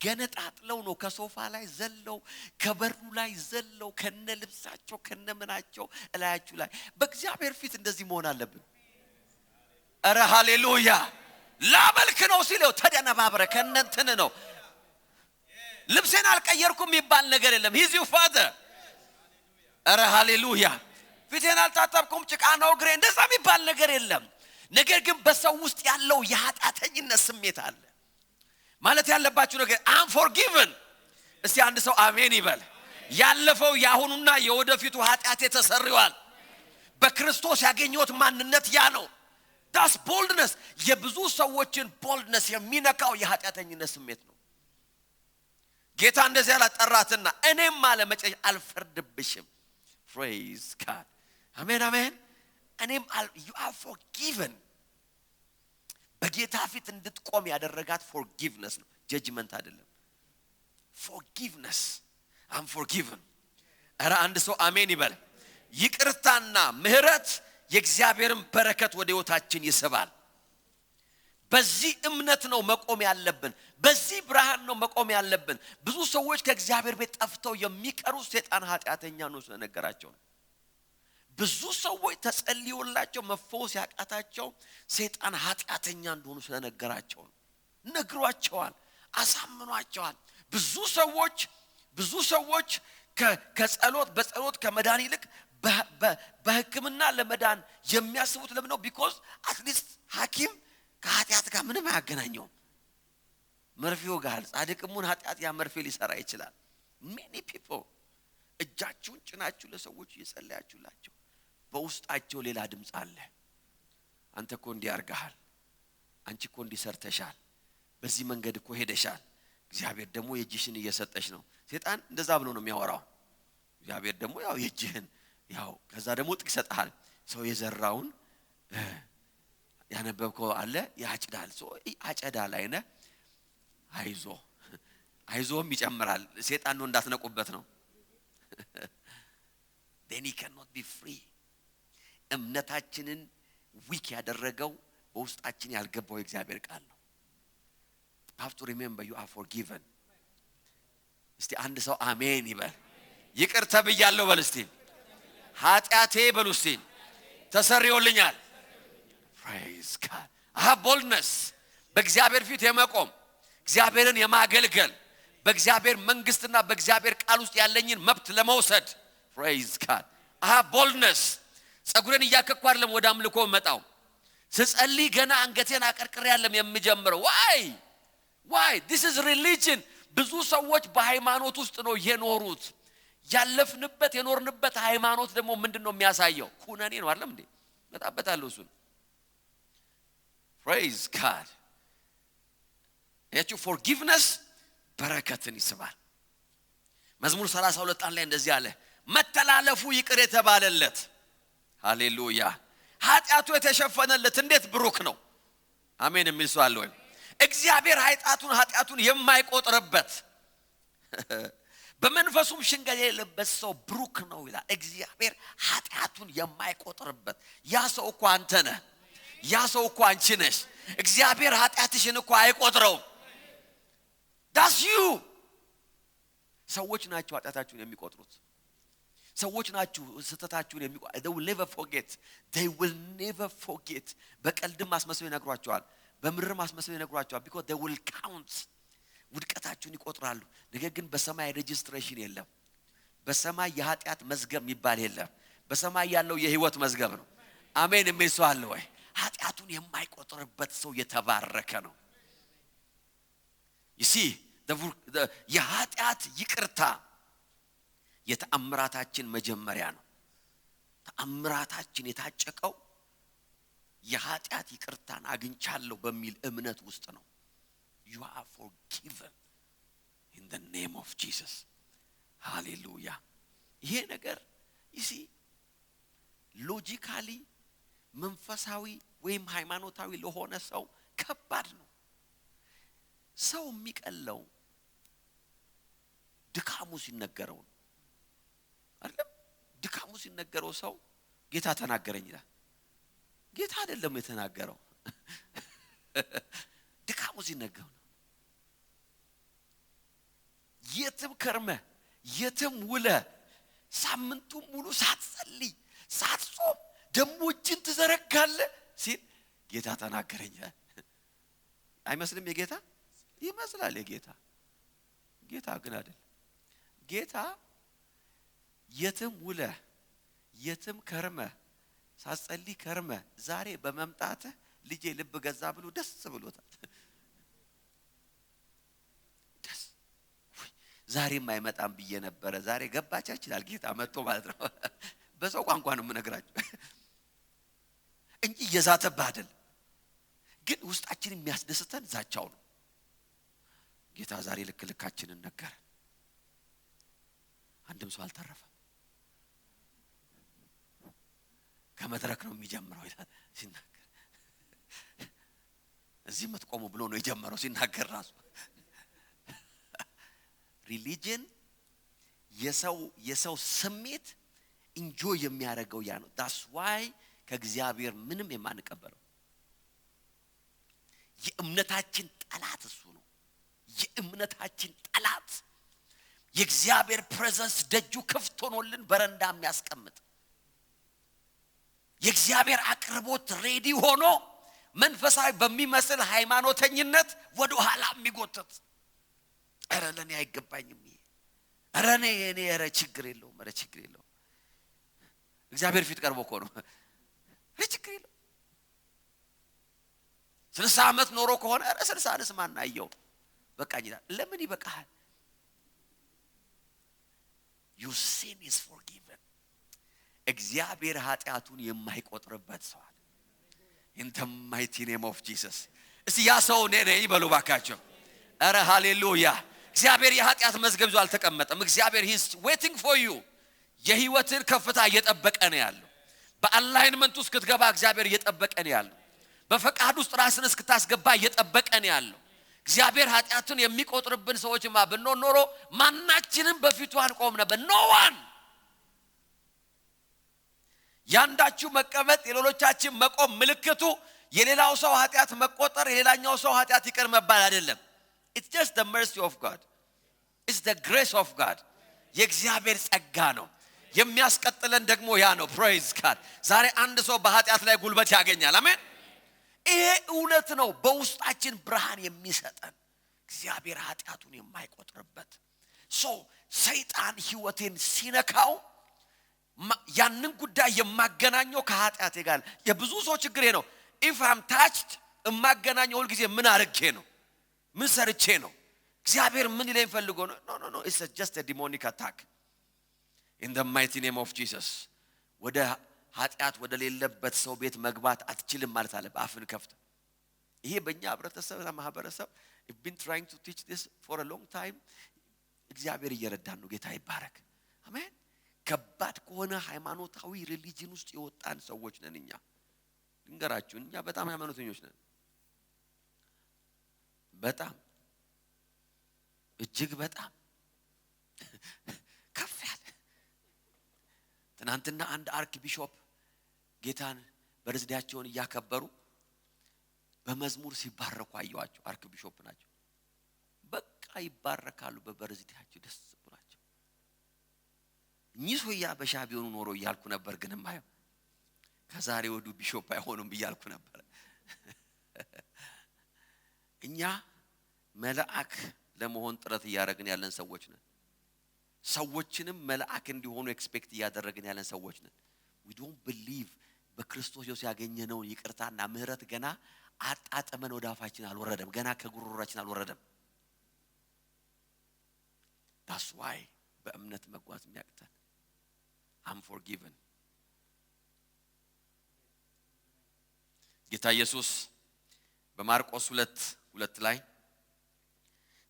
ገነጣጥለው ነው ከሶፋ ላይ ዘለው ከበሩ ላይ ዘለው ከነ ልብሳቸው ከነ ምናቸው እላያችሁ ላይ። በእግዚአብሔር ፊት እንደዚህ መሆን አለብን። አረ ሃሌሉያ! ላመልክ ነው ሲለው ተደነባበረ ከነንተነ ነው። ልብሴን አልቀየርኩም ይባል ነገር የለም። he's your father። አረ ሃሌሉያ! ፊቴን አልታጠብኩም ጭቃ ነው እግሬ እንደዛ የሚባል ነገር የለም። ነገር ግን በሰው ውስጥ ያለው የኃጢአተኝነት ስሜት አለ። ማለት ያለባችሁ ነገር I'm forgiven። እስቲ አንድ ሰው አሜን ይበል። ያለፈው ያሁኑና የወደፊቱ ኃጢአቴ ተሰርዋል። በክርስቶስ ያገኘሁት ማንነት ያ ነው። that's boldness። የብዙ ሰዎችን boldness የሚነካው የኃጢአተኝነት ስሜት ነው። ጌታ እንደዚህ ያላጠራትና እኔም ማለ መጨረሻ አልፈርድብሽም። praise god አሜን አሜን። እኔም you are forgiven። በጌታ ፊት እንድትቆም ያደረጋት forgiveness ነው፣ judgment አይደለም። forgiveness I'm forgiven። አረ አንድ ሰው አሜን ይበል። ይቅርታና ምህረት የእግዚአብሔርን በረከት ወደ ህይወታችን ይስባል። በዚህ እምነት ነው መቆም ያለብን። በዚህ ብርሃን ነው መቆም ያለብን። ብዙ ሰዎች ከእግዚአብሔር ቤት ጠፍተው የሚቀሩ ሰይጣን ኃጢአተኛ ነው ስለነገራቸው ነው። ብዙ ሰዎች ተጸልዮላቸው መፈወስ ያቃታቸው ሰይጣን ኃጢአተኛ እንደሆኑ ስለነገራቸው ነው። ነግሯቸዋል፣ አሳምኗቸዋል። ብዙ ሰዎች በጸሎት ከመዳን ይልቅ በህክምና ለመዳን የሚያስቡት ለምን ነው? because at least ሐኪም ከኃጢአት ጋር ምንም አያገናኘውም። መርፌው ጋር ጻድቅሙን ኃጢአት ያ መርፌ ሊሰራ ይችላል። many people እጃችሁን ጭናችሁ ለሰዎች እየጸለያችሁላቸው በውስጣቸው ሌላ ድምጽ አለ። አንተ እኮ እንዲያርጋሃል፣ አንቺ እኮ እንዲሰርተሻል፣ በዚህ መንገድ እኮ ሄደሻል፣ እግዚአብሔር ደግሞ የእጅሽን እየሰጠሽ ነው። ሰይጣን እንደዛ ብሎ ነው የሚያወራው። እግዚአብሔር ደግሞ ያው የእጅህን ያው ከዛ ደግሞ ጥቅ ይሰጣል። ሰው የዘራውን ያነበብከው አለ ያጭዳል። ሰው አጨዳ ላይ ነህ፣ አይዞም ይጨምራል። ሰይጣን ነው እንዳትነቁበት ነው። then he cannot be free። እምነታችንን ዊክ ያደረገው በውስጣችን ያልገባው የእግዚአብሔር ቃል ነው። have to remember you are forgiven። እስቲ አንድ ሰው አሜን ይበል። ይቅርታ ብያለሁ በል እስቲ። ኃጢአቴ በሉ እስቲ ተሰርዮልኛል። praise god I have boldness። በእግዚአብሔር ፊት የመቆም እግዚአብሔርን የማገልገል በእግዚአብሔር መንግስትና በእግዚአብሔር ቃል ውስጥ ያለኝን መብት ለመውሰድ praise god I have boldness። ጸጉሬን እያከኩ አይደለም ወደ አምልኮ መጣው። ስጸልይ ገና አንገቴን አቀርቅሬ አይደለም የምጀምረው። why this is religion። ብዙ ሰዎች በሃይማኖት ውስጥ ነው የኖሩት። ያለፍንበት የኖርንበት ሃይማኖት ደግሞ ምንድነው የሚያሳየው? ኩነኔ ነው አይደል እንዴ? መጣበታለሁ እሱን praise God ያቺው forgiveness በረከትን ይስባል። መዝሙር 32 ላይ እንደዚህ አለ መተላለፉ ይቅር የተባለለት ሃሌሉያ ኃጢአቱ የተሸፈነለት እንዴት ብሩክ ነው። አሜን የሚል ሰው አለ ወይ? እግዚአብሔር ኃጢአቱን የማይቆጥርበት በመንፈሱም ሽንገላ የሌለበት ሰው ብሩክ ነው ይላል። እግዚአብሔር ኃጢአቱን የማይቆጥርበት ያ ሰው እኮ አንተ ነህ፣ ያ ሰው እኮ አንቺ ነሽ። እግዚአብሔር ኃጢአትሽን እኮ አይቆጥረውም። that's you ሰዎች ናቸው ኃጢአታችሁን የሚቆጥሩት። ሰዎች ናቸው ስተታችሁን የሚቆጥሩት። they will never forget በቀልድም አስመስለው ይነግሯቸዋል፣ በምርም አስመስለው ይነግሯቸዋል because they will count ውድቀታችሁን ይቆጥራሉ። ነገር ግን በሰማይ ሬጂስትሬሽን የለም። በሰማይ የኃጢአት መዝገብ የሚባል የለም። በሰማይ ያለው የህይወት መዝገብ ነው። አሜን የሚል ሰው አለ ወይ? ኃጢአቱን የማይቆጥርበት ሰው የተባረከ ነው። you see የኃጢአት ይቅርታ የተአምራታችን መጀመሪያ ነው። ተአምራታችን የታጨቀው የኃጢአት ይቅርታን አግኝቻለሁ በሚል እምነት ውስጥ ነው። you are forgiven in the name of Jesus hallelujah ይሄ ነገር you see logically መንፈሳዊ ወይም ሃይማኖታዊ ለሆነ ሰው ከባድ ነው። ሰው የሚቀለው ድካሙ ሲነገረው አይደል? ድካሙ ሲነገረው ሰው ጌታ ተናገረኝ ይላል። ጌታ አይደለም የተናገረው ድካሙ ሲነገረው ነው። የትም ከርመ የትም ውለ ሳምንቱን ሙሉ ሳትጸልይ ሳትጾም ደሞ እጅን ትዘረጋለህ ሲል ጌታ ተናገረኝ አይመስልም? የጌታ ይመስላል። ጌታ ግን አይደል። ጌታ የትም ውለ የትም ከርመ ሳትጸልይ ከርመ ዛሬ በመምጣትህ ልጄ ልብ ገዛ ብሎ ደስ ብሎታል። ዛሬም አይመጣም ብዬ ነበር ዛሬ ገባቻ ይችላል ጌታ መጥቶ ማለት ነው። በሰው ቋንቋ ነው የምነግራችሁ እንጂ የዛተብህ አይደል። ግን ውስጣችን የሚያስደስተን ዛቻው ነው። ጌታ ዛሬ ልክልካችንን ነገረ። አንድም ሰው አልተረፈም። ከመድረክ ነው የሚጀምረው ይላል ሲናገር። እዚህ መጥቆሙ ብሎ ነው የጀመረው ሲናገር ራሱ። ሪሊጅን የሰው ስሜት ኢንጆይ የሚያደርገው ያ ነው። that's why ከእግዚአብሔር ምንም የማንቀበለው የእምነታችን ጠላት እሱ ነው። የእምነታችን ጠላት የእግዚአብሔር ፕሬዘንስ ደጁ ክፍት ሆኖልን በረንዳ የሚያስቀምጥ የእግዚአብሔር አቅርቦት ሬዲ ሆኖ መንፈሳዊ በሚመስል ሃይማኖተኝነት ወደ ኋላ የሚጎተት ኧረ ለኔ አይገባኝም ይሄ ኧረ እኔ ኧረ ችግር የለውም እግዚአብሔር ፊት ቀርቦ እኮ ነው ችግር የለውም 60 ዓመት ኖሮ ከሆነ ኧረ 60 ዓመት ማን አየው በቃኝ ይላል። ለምን ይበቃል? your sin is forgiven እግዚአብሔር ኃጢአቱን የማይቆጥርበት ሰው አለ። in the mighty name of Jesus እስቲ ያ ሰው ነኝ ይበሉ ባካቸው። ኧረ ሃሌሉያ እግዚአብሔር የኃጢአት መዝገብ ይዞ አልተቀመጠም። እግዚአብሔር he is waiting for you የህይወትን ከፍታ እየጠበቀ ነው ያለው። በአላይንመንት ውስጥ ክትገባ እግዚአብሔር እየጠበቀ ነው ያለው። በፈቃድ ውስጥ ራስን እስክታስገባ እየጠበቀ ነው ያለው። እግዚአብሔር ኃጢአቱን የሚቆጥርብን ሰዎችማ ብንሆን ኖሮ ማናችንም በፊቱ አንቆም ነበር። no one ያንዳችሁ መቀመጥ የሌሎቻችን መቆም ምልክቱ የሌላው ሰው ኃጢአት መቆጠር የሌላኛው ሰው ኃጢአት ይቅር መባል አይደለም። it's just the mercy of God, it's the grace of God የእግዚአብሔር ጸጋ ነው። የሚያስቀጥለን ደግሞ ያ ነው። praise God ዛሬ አንድ ሰው በኃጢአት ላይ ጉልበት ያገኛል። አሜን። ይሄ እውነት ነው። በውስጣችን ብርሃን የሚሰጠን እግዚአብሔር ኃጢአቱን የማይቆጥርበት ሰይጣን ህይወቴን ሲነካው ያንን ጉዳይ የማገናኘው ከኃጢአቴ ጋር የብዙ ሰው ችግር ነው። if I'm touched የማገናኘው ሁሉ ጊዜ ምን አርጌ ነው ምን ሰርቼ ነው እግዚአብሔር ምን ይለኝ ፈልጎ ነው? no it's just a demonic attack in the mighty name of Jesus ወደ ኃጢአት ወደ ሌለበት ሰው ቤት መግባት አትችልም ማለት አለ በአፍን ከፍተ ይሄ በእኛ ህብረተሰብና ማህበረሰብ I've been trying to teach this for a long time እግዚአብሔር እየረዳን ነው ጌታ ይባረክ አሜን ከባድ ከሆነ ሃይማኖታዊ ሪሊጂን ውስጥ የወጣን ሰዎች ነን እኛ ልንገራችሁ እኛ በጣም ሃይማኖተኞች ነን በጣም እጅግ በጣም ከፍ ያለ ትናንትና አንድ አርክ ቢሾፕ ጌታን በርዝዴያቸውን ያከበሩ በመዝሙር ሲባረኩ አየዋቸው አርክ ቢሾፕ ናቸው በቃ ይባረካሉ በበርዝዴያቸው ደስ ብሏቸው ኒሶያ በሻቢዮኑ ኖሮ ይያልኩ ነበር ግን ማየው ከዛሬ ወዱ ቢሾፕ አይሆኑም ይያልኩ ነበር እኛ መልአክ ለመሆን ጥረት ያያረግን ያለን ሰዎች ነን ሰዎችንም መልአክ እንዲሆኑ ኤክስፔክት ያደረግን ያለን ሰዎች ነን we don't believe በክርስቶስ ኢየሱስ ያገኘነው ይቅርታና ምህረት ገና አጣጣመን ወደ አፋችን አልወረደም ገና ከጉሮሮራችን አልወረደም that's why በእምነት መጓዝ የሚያቅተን I'm forgiven ጌታ ኢየሱስ በማርቆስ 2:2 ላይ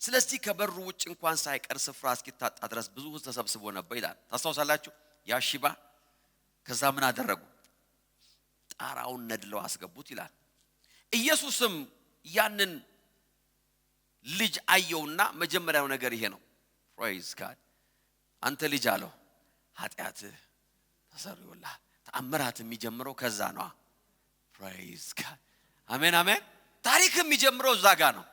ስለዚህ ከበሩ ውጭ እንኳን ሳይቀር ስፍራ እስኪታጣ ድረስ ብዙ ሕዝብ ተሰብስቦ ነበር ይላል ታስታውሳላችሁ ያ ሽባ ከዛ ምን አደረጉ ጣራውን ነድለው አስገቡት ይላል ኢየሱስም ያንን ልጅ አየውና መጀመሪያው ነገር ይሄ ነው praise God አንተ ልጅ አለው ኃጢአት ተሰርዮልሃል ተአምራት የሚጀምረው ከዛ ነው praise God አሜን አሜን ታሪክ የሚጀምረው እዛ ጋር ነው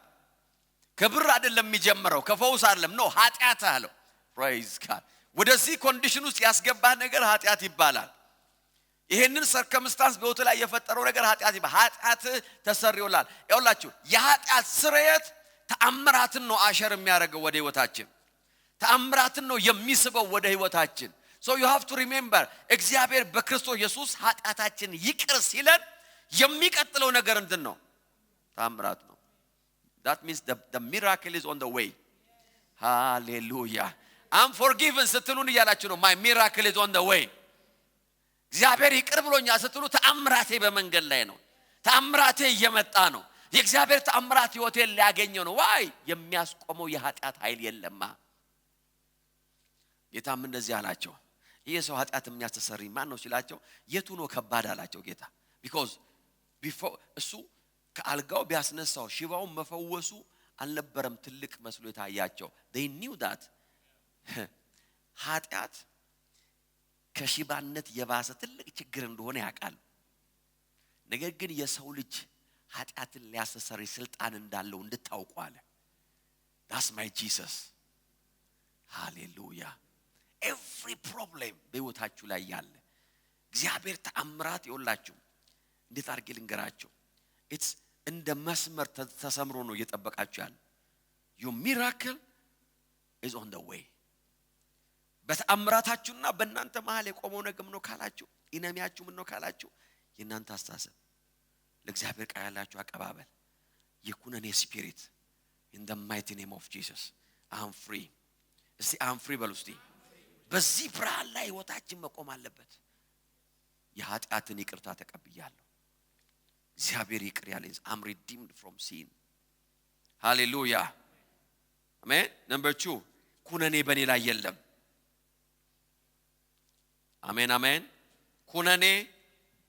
ከብር አይደለም የሚጀምረው ከፈውስ አይደለም ነው ኃጢአት አለው praise God ወደዚህ ኮንዲሽን ውስጥ ያስገባህ ነገር ኃጢአት ይባላል ይሄንን ሰርከምስታንስ በውት ላይ የፈጠረው ነገር ኃጢአት ይባላል ኃጢአት ተሰርዮልሃል ይኸውላችሁ የኃጢአት ስርየት ተአምራትን ነው አሸር የሚያደርገው ወደ ህይወታችን ተአምራትን ነው የሚስበው ወደ ህይወታችን so you have to remember እግዚአብሔር በክርስቶስ ኢየሱስ ኃጢአታችን ይቅር ሲለን የሚቀጥለው ነገር እንድነው ተአምራት ነው that means the miracle is on the way hallelujah I'm forgiven ስትሉን ይያላችሁ ነው my miracle is on the way እግዚአብሔር ይቅር ብሎኛል ስትሉ ተአምራቴ በመንገድ ላይ ነው ተአምራቴ እየመጣ ነው የእግዚአብሔር ተአምራት ህይወቴን ሊያገኘው ነው ዋይ የሚያስቆመው የኃጢአት ኃይል የለማ ጌታም እንደዚህ አላቸው ኢየሱስ ኃጢአት የሚያስተሰርይ ማን ነው ሲላቸው የቱ ነው ከባድ አላቸው ጌታ because before እሱ ከአልጋው ቢያስነሳው ሽባውን መፈወሱ አልነበረም ትልቅ መስሎ የታያቸው they knew that ኃጢአት ከሽባነት የባሰ ትልቅ ችግር እንደሆነ ያውቃል ነገር ግን የሰው ልጅ ኃጢአትን ሊያስተሰርይ ስልጣን እንዳለው እንድታውቁ አለ that's my Jesus hallelujah every problem በህይወታችሁ ላይ ያለ እግዚአብሔር ተአምራት ይወላችሁ እንዴት አርጌ ልንገራችሁ it's in the መስመር ተሰምሮ ነው እየጠበቃችሁ ያለ your miracle is on the way በተአምራታችሁና በእናንተ መሃል የቆመው ነገር ምን ነው ካላችሁ ኢነሚያችሁ ምን ነው ካላችሁ የእናንተ አስተሳሰብ ለእግዚአብሔር ቃል ያላችሁ አቀባበል የኩነኔ ስፒሪት in the mighty name of Jesus I'm free እስቲ I'm free በሉ እስቲ በዚህ ብርሃን ላይ ህይወታችን መቆም አለበት የኃጢአትን ይቅርታ ተቀብያለሁ እግዚአብሔር ይቅር ያለኝ I'm redeemed from sin hallelujah amen number 2 ኩነኔ በኔ ላይ የለም አሜን አሜን ኩነኔ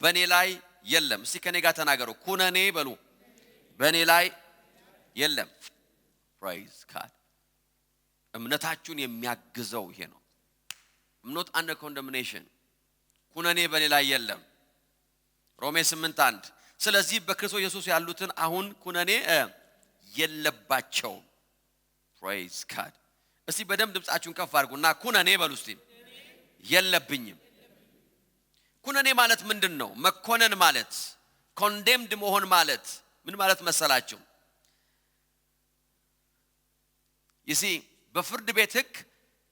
በኔ ላይ የለም እስቲ ከኔ ጋር ተናገሩ ኩነኔ በሉ በኔ ላይ የለም praise God እምነታችሁን የሚያግዘው ይሄ ነው I'm not under condemnation ኩነኔ በኔ ላይ የለም ሮሜ 8:1 ስለዚህ በክርስቶስ ኢየሱስ ያሉትን አሁን ኩነኔ የለባቸው praise God እስቲ በደም ድምጻችሁን ከፍ አድርጉና ኩነኔ በሉ እስቲ የለብኝም ኩነኔ ማለት ምንድነው መኮነን ማለት condemned መሆን ማለት ምን ማለት መሰላችሁ you see በፍርድ ቤት ህግ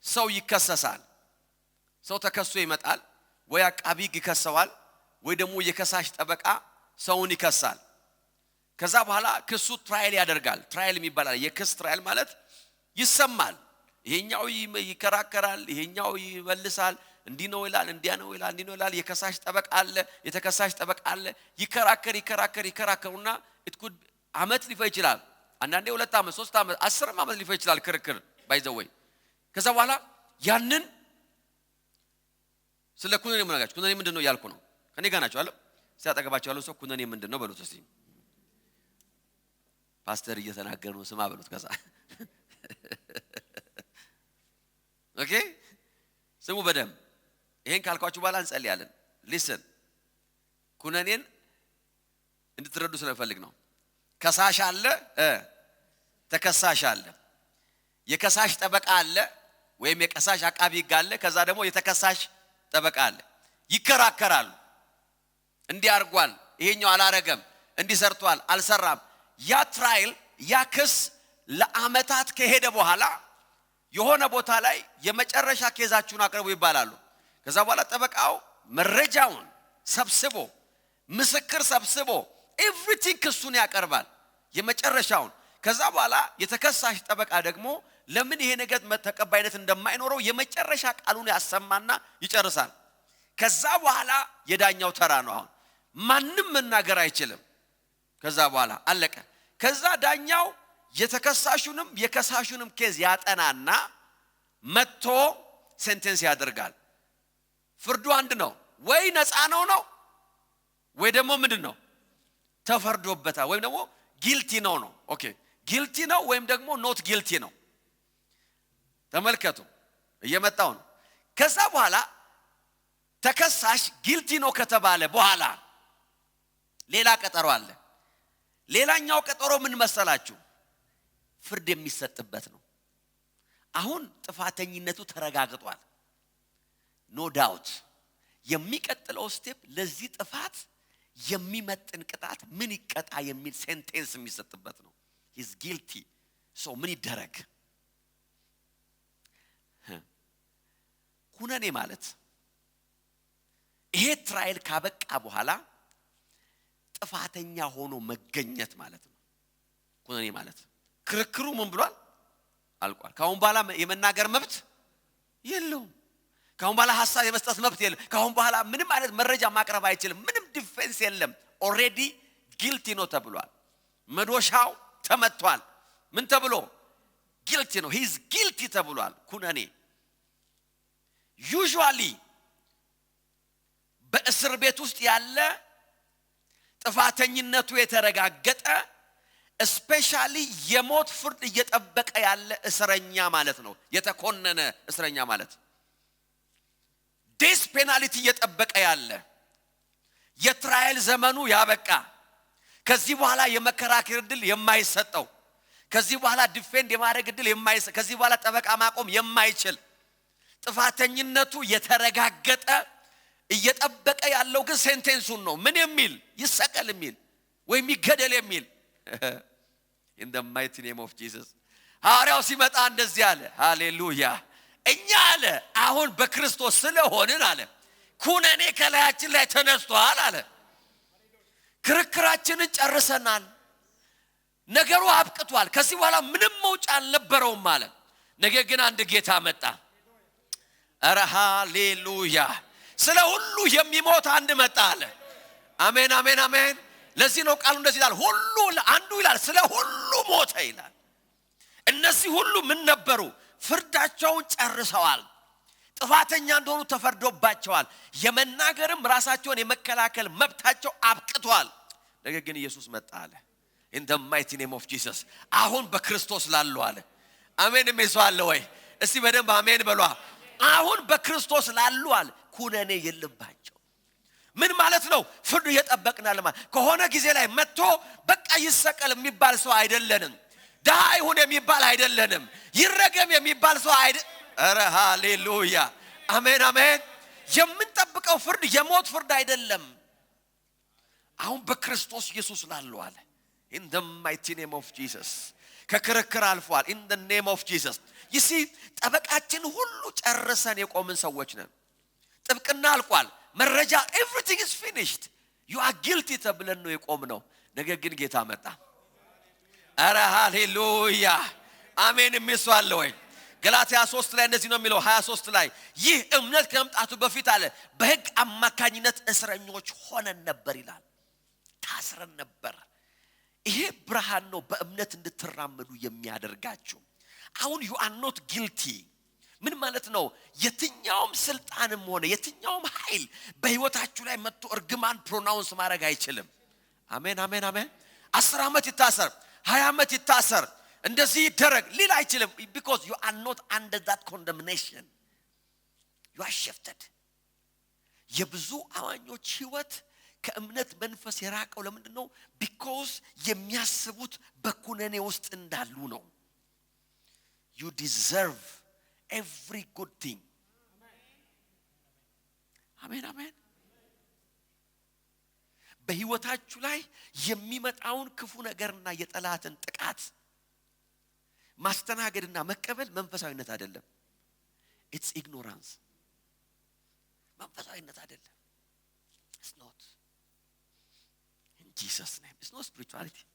ሰው ይከሰሳል ሰው ተከሶ ይመጣል ወይ አቃቢ ይከሰዋል ወይ ደግሞ የከሳሽ ጠበቃ ሰውን ይከሳል ከዛ በኋላ ክሱ ትራይል ያደርጋል ትራይል የሚባል የክስ ትራይል ማለት ይሰማል ይሄኛው ይከራከራል ይሄኛው ይመልሳል እንዲህ ነው ይላል እንዲያ ነው ይላል እንዲህ ነው ይላል የከሳሽ ጠበቃ አለ የተከሳሽ ጠበቃ አለ ይከራከሩና it could አመት ሊፈጅ ይችላል አንዳንዴ 2 አመት 3 አመት 10 አመት ሊፈጅ ይችላል ክርክር by the way ከዛ በኋላ ያንን ስለ ኩነኔ ምናጋች ኩነኔ ምንድነው ያልኩ ነው ከኔ ጋር ናቸው አለ ሲያጠገባቸው ያለው ሰው ኩነኔ ምንድነው በሉት እስቲ ፓስተር እየተናገረ ነው ስማ በሉት ከዛ ኦኬ ስሙ በደም ይሄን ካልኳችሁ በኋላ እንጸልያለን listen ኩነኔን እንድትረዱ ስለፈልግ ነው ከሳሽ አለ ተከሳሽ አለ የከሳሽ ጠበቃ አለ ወይም የከሳሽ አቃቢ ሕግ አለ ከዛ ደግሞ የተከሳሽ ጠበቃ አለ ይከራከራሉ እንዲህ አርጓል ይሄኛው አላረገም እንዲህ ሰርቷል አልሰራም ያ ትራይል ያ ክስ ለአመታት ከሄደ በኋላ የሆነ ቦታ ላይ የመጨረሻ ኬዛችሁን አቅርቡ ይባላሉ ከዛ በኋላ ጠበቃው መረጃውን ሰብስቦ ምስክር ሰብስቦ ኤቭሪቲንግ ክሱን ያቀርባል የመጨረሻውን ከዛ በኋላ የተከሳሽ ጠበቃ ደግሞ ለምን ይሄ ነገር ተቀባይነት እንደማይኖረው የመጨረሻ ቃሉን ያሰማና ይጨርሳል ከዛ በኋላ የዳኛው ተራ ነው አሁን ማንንም መናገር አይችልም ከዛ በኋላ አለቀ ከዛ ዳኛው የተከሳሹንም የከሳሹንም ኬዝ ያጠናና መጥቶ ሴንቴንስ ያደርጋል ፍርዱ አንድ ነው ወይ ነፃ ነው ወይ ደግሞ ምንድነው ተፈርዶበታል ወይም ደግሞ ጊልቲ ነው ኦኬ ጊልቲ ነው ወይም ደግሞ ኖት ጊልቲ ነው ተመልከቱ እየመጣው ነው ከዛ በኋላ ተከሳሽ ጊልቲ ነው ከተባለ በኋላ ሌላ ቀጠሮ አለ ሌላኛው ቀጠሮ ምን መሰላችሁ ፍርድ የሚሰጥበት ነው አሁን ጥፋተኝነቱ ተረጋግጧል ኖ ዳውት የሚቀጥለው ስቴፕ ለዚህ ጥፋት የሚመጥን ቅጣት ምን ይቀጣ የሚል ሴንቴንስ የሚሰጥበት ነው he's guilty so ምን ይደረግ ኩነኔ ማለት ይሄ ትራይል ካበቃ በኋላ ጥፋተኛ ሆኖ መገኘት ማለት ነው ኩነኔ ማለት ክርክሩ ምን ብሏል አልቋል ካሁን በኋላ የመናገር መብት የለውም ካሁን በኋላ ሐሳብ የመስጠት መብት የለም ካሁን በኋላ ምንም አይነት መረጃ ማቅረብ አይችልም ምንም ዲፌንስ የለም ኦሬዲ ጊልቲ ነው ተብሏል መዶሻው ተመቷል ምን ተብሎ ጊልቲ ነው he is guilty ተብሏል ኩነኔ usually በእስር ቤት ውስጥ ያለ ጥፋተኝነቱ የተረጋገጠ especially የሞት ፍርድ እየጠበቀ ያለ እስረኛ ማለት ነው የተኮነነ እስረኛ ማለት ዴስ ፔናልቲ እየጠበቀ ያለ የትራይል ዘመኑ ያበቃ ከዚህ በኋላ የመከራከር ድል የማይሰጠው ከዚህ በኋላ ዲፌንድ የማድረግ ድል የማይሰጥ ከዚህ በኋላ ጠበቃ ማቆም የማይችል ጥፋተኝነቱ የተረጋገጠ እየጠበቀ ያለው ግን ሴንቴንሱን ነው ምን የሚል ይሰቀል የሚል ወይ ይገደል የሚል in the mighty name of Jesus ሐዋርያው ሲመጣ እንደዚህ አለ ሃሌሉያ እኛ አለ አሁን በክርስቶስ ስለሆንን አለ ኩነኔ ከላያችን ላይ ተነስቷል አለ ክርክራችንን ጨርሰናል ነገሩ አብቅቷል ከዚህ በኋላ ምንም መውጫ አልነበረውም አለ ነገር ግን አንድ ጌታ መጣ አረ ሃሌሉያ ስለ ሁሉ የሚሞት አንድ መጣ አለ አሜን አሜን አሜን ለዚህ ነው ቃሉ እንደዚህ ይላል ሁሉ አንዱ ይላል ስለ ሁሉ ሞተ ይላል እነዚህ ሁሉ ምን ነበሩ ፍርዳቸውን ጨርሰዋል ጥፋተኛ እንደሆኑ ተፈርዶባቸዋል የመናገርም ራሳቸውን የመከላከል መብታቸው አብቅቷል ነገር ግን ኢየሱስ መጣ አለ in the mighty name of Jesus አሁን በክርስቶስ ላሉ አለ አሜን የሚሰዋለ ወይ እስቲ በደንብ አሜን በሏ አሁን በክርስቶስ ላሉ አለ ኩነኔ የለባቸው ምን ማለት ነው ፍርዱ እየጠበቅናል ማለት ከሆነ ጊዜ ላይ መጥቶ በቃ ይሰቀል የሚባል ሰው አይደለንም ዳህ ይሁን የሚባል አይደለንም ይረገም የሚባል ሰው አረ ሃሌሉያ አሜን አሜን የምንጠብቀው ፍርድ የሞት ፍርድ አይደለም አሁን በክርስቶስ ኢየሱስ ላሉ አለ in the mighty name of Jesus ከክርክር አልፏል in the name of Jesus you see ጠበቃችን ሁሉ ጨርሰን የቆምን ሰዎች ነን ጥብቅና አልቋል መረጃ everything is finished you are guilty ተብለን ነው የቆምነው ነገር ግን ጌታ መጣ አረ ሃሌሉያ አሜን የሚስዋል ወይ ገላትያ 3 ላይ እንደዚህ ነው የሚለው 23 ላይ ይህ እምነት ከመምጣቱ በፊት አለ በሕግ አማካኝነት እስረኞች ሆነን ነበር ይላል። ታስረን ነበር። ይሄ ብርሃን ነው በእምነት እንድትራመዱ የሚያደርጋችሁ። አሁን you are not guilty ምን ማለት ነው? የትኛውም ስልጣንም ሆነ የትኛውም ኃይል በህይወታችሁ ላይ መጥቶ እርግማን ፕሮናውንስ ማድረግ አይችልም። አሜን አሜን አሜን። 10 ዓመት ይታሰር 20 ዓመት ይታሰር እንደዚህ ይደረግ ሊል አይችልም። because you are not under that condemnation. you are shifted. የብዙ አማኞች ህይወት ከእምነት መንፈስ የራቀው ለምንድን ነው? because የሚያስቡት በኩነኔ ውስጥ እንዳሉ ነው። you deserve every good thing. አሜን አሜን። በህይወታችሁ ላይ የሚመጣውን ክፉ ነገርና የጠላትን ጥቃት ማስተናገድና መቀበል መንፈሳዊነት አይደለም። it's ignorance. መንፈሳዊነት አይደለም። it's not. in Jesus name. it's not spirituality.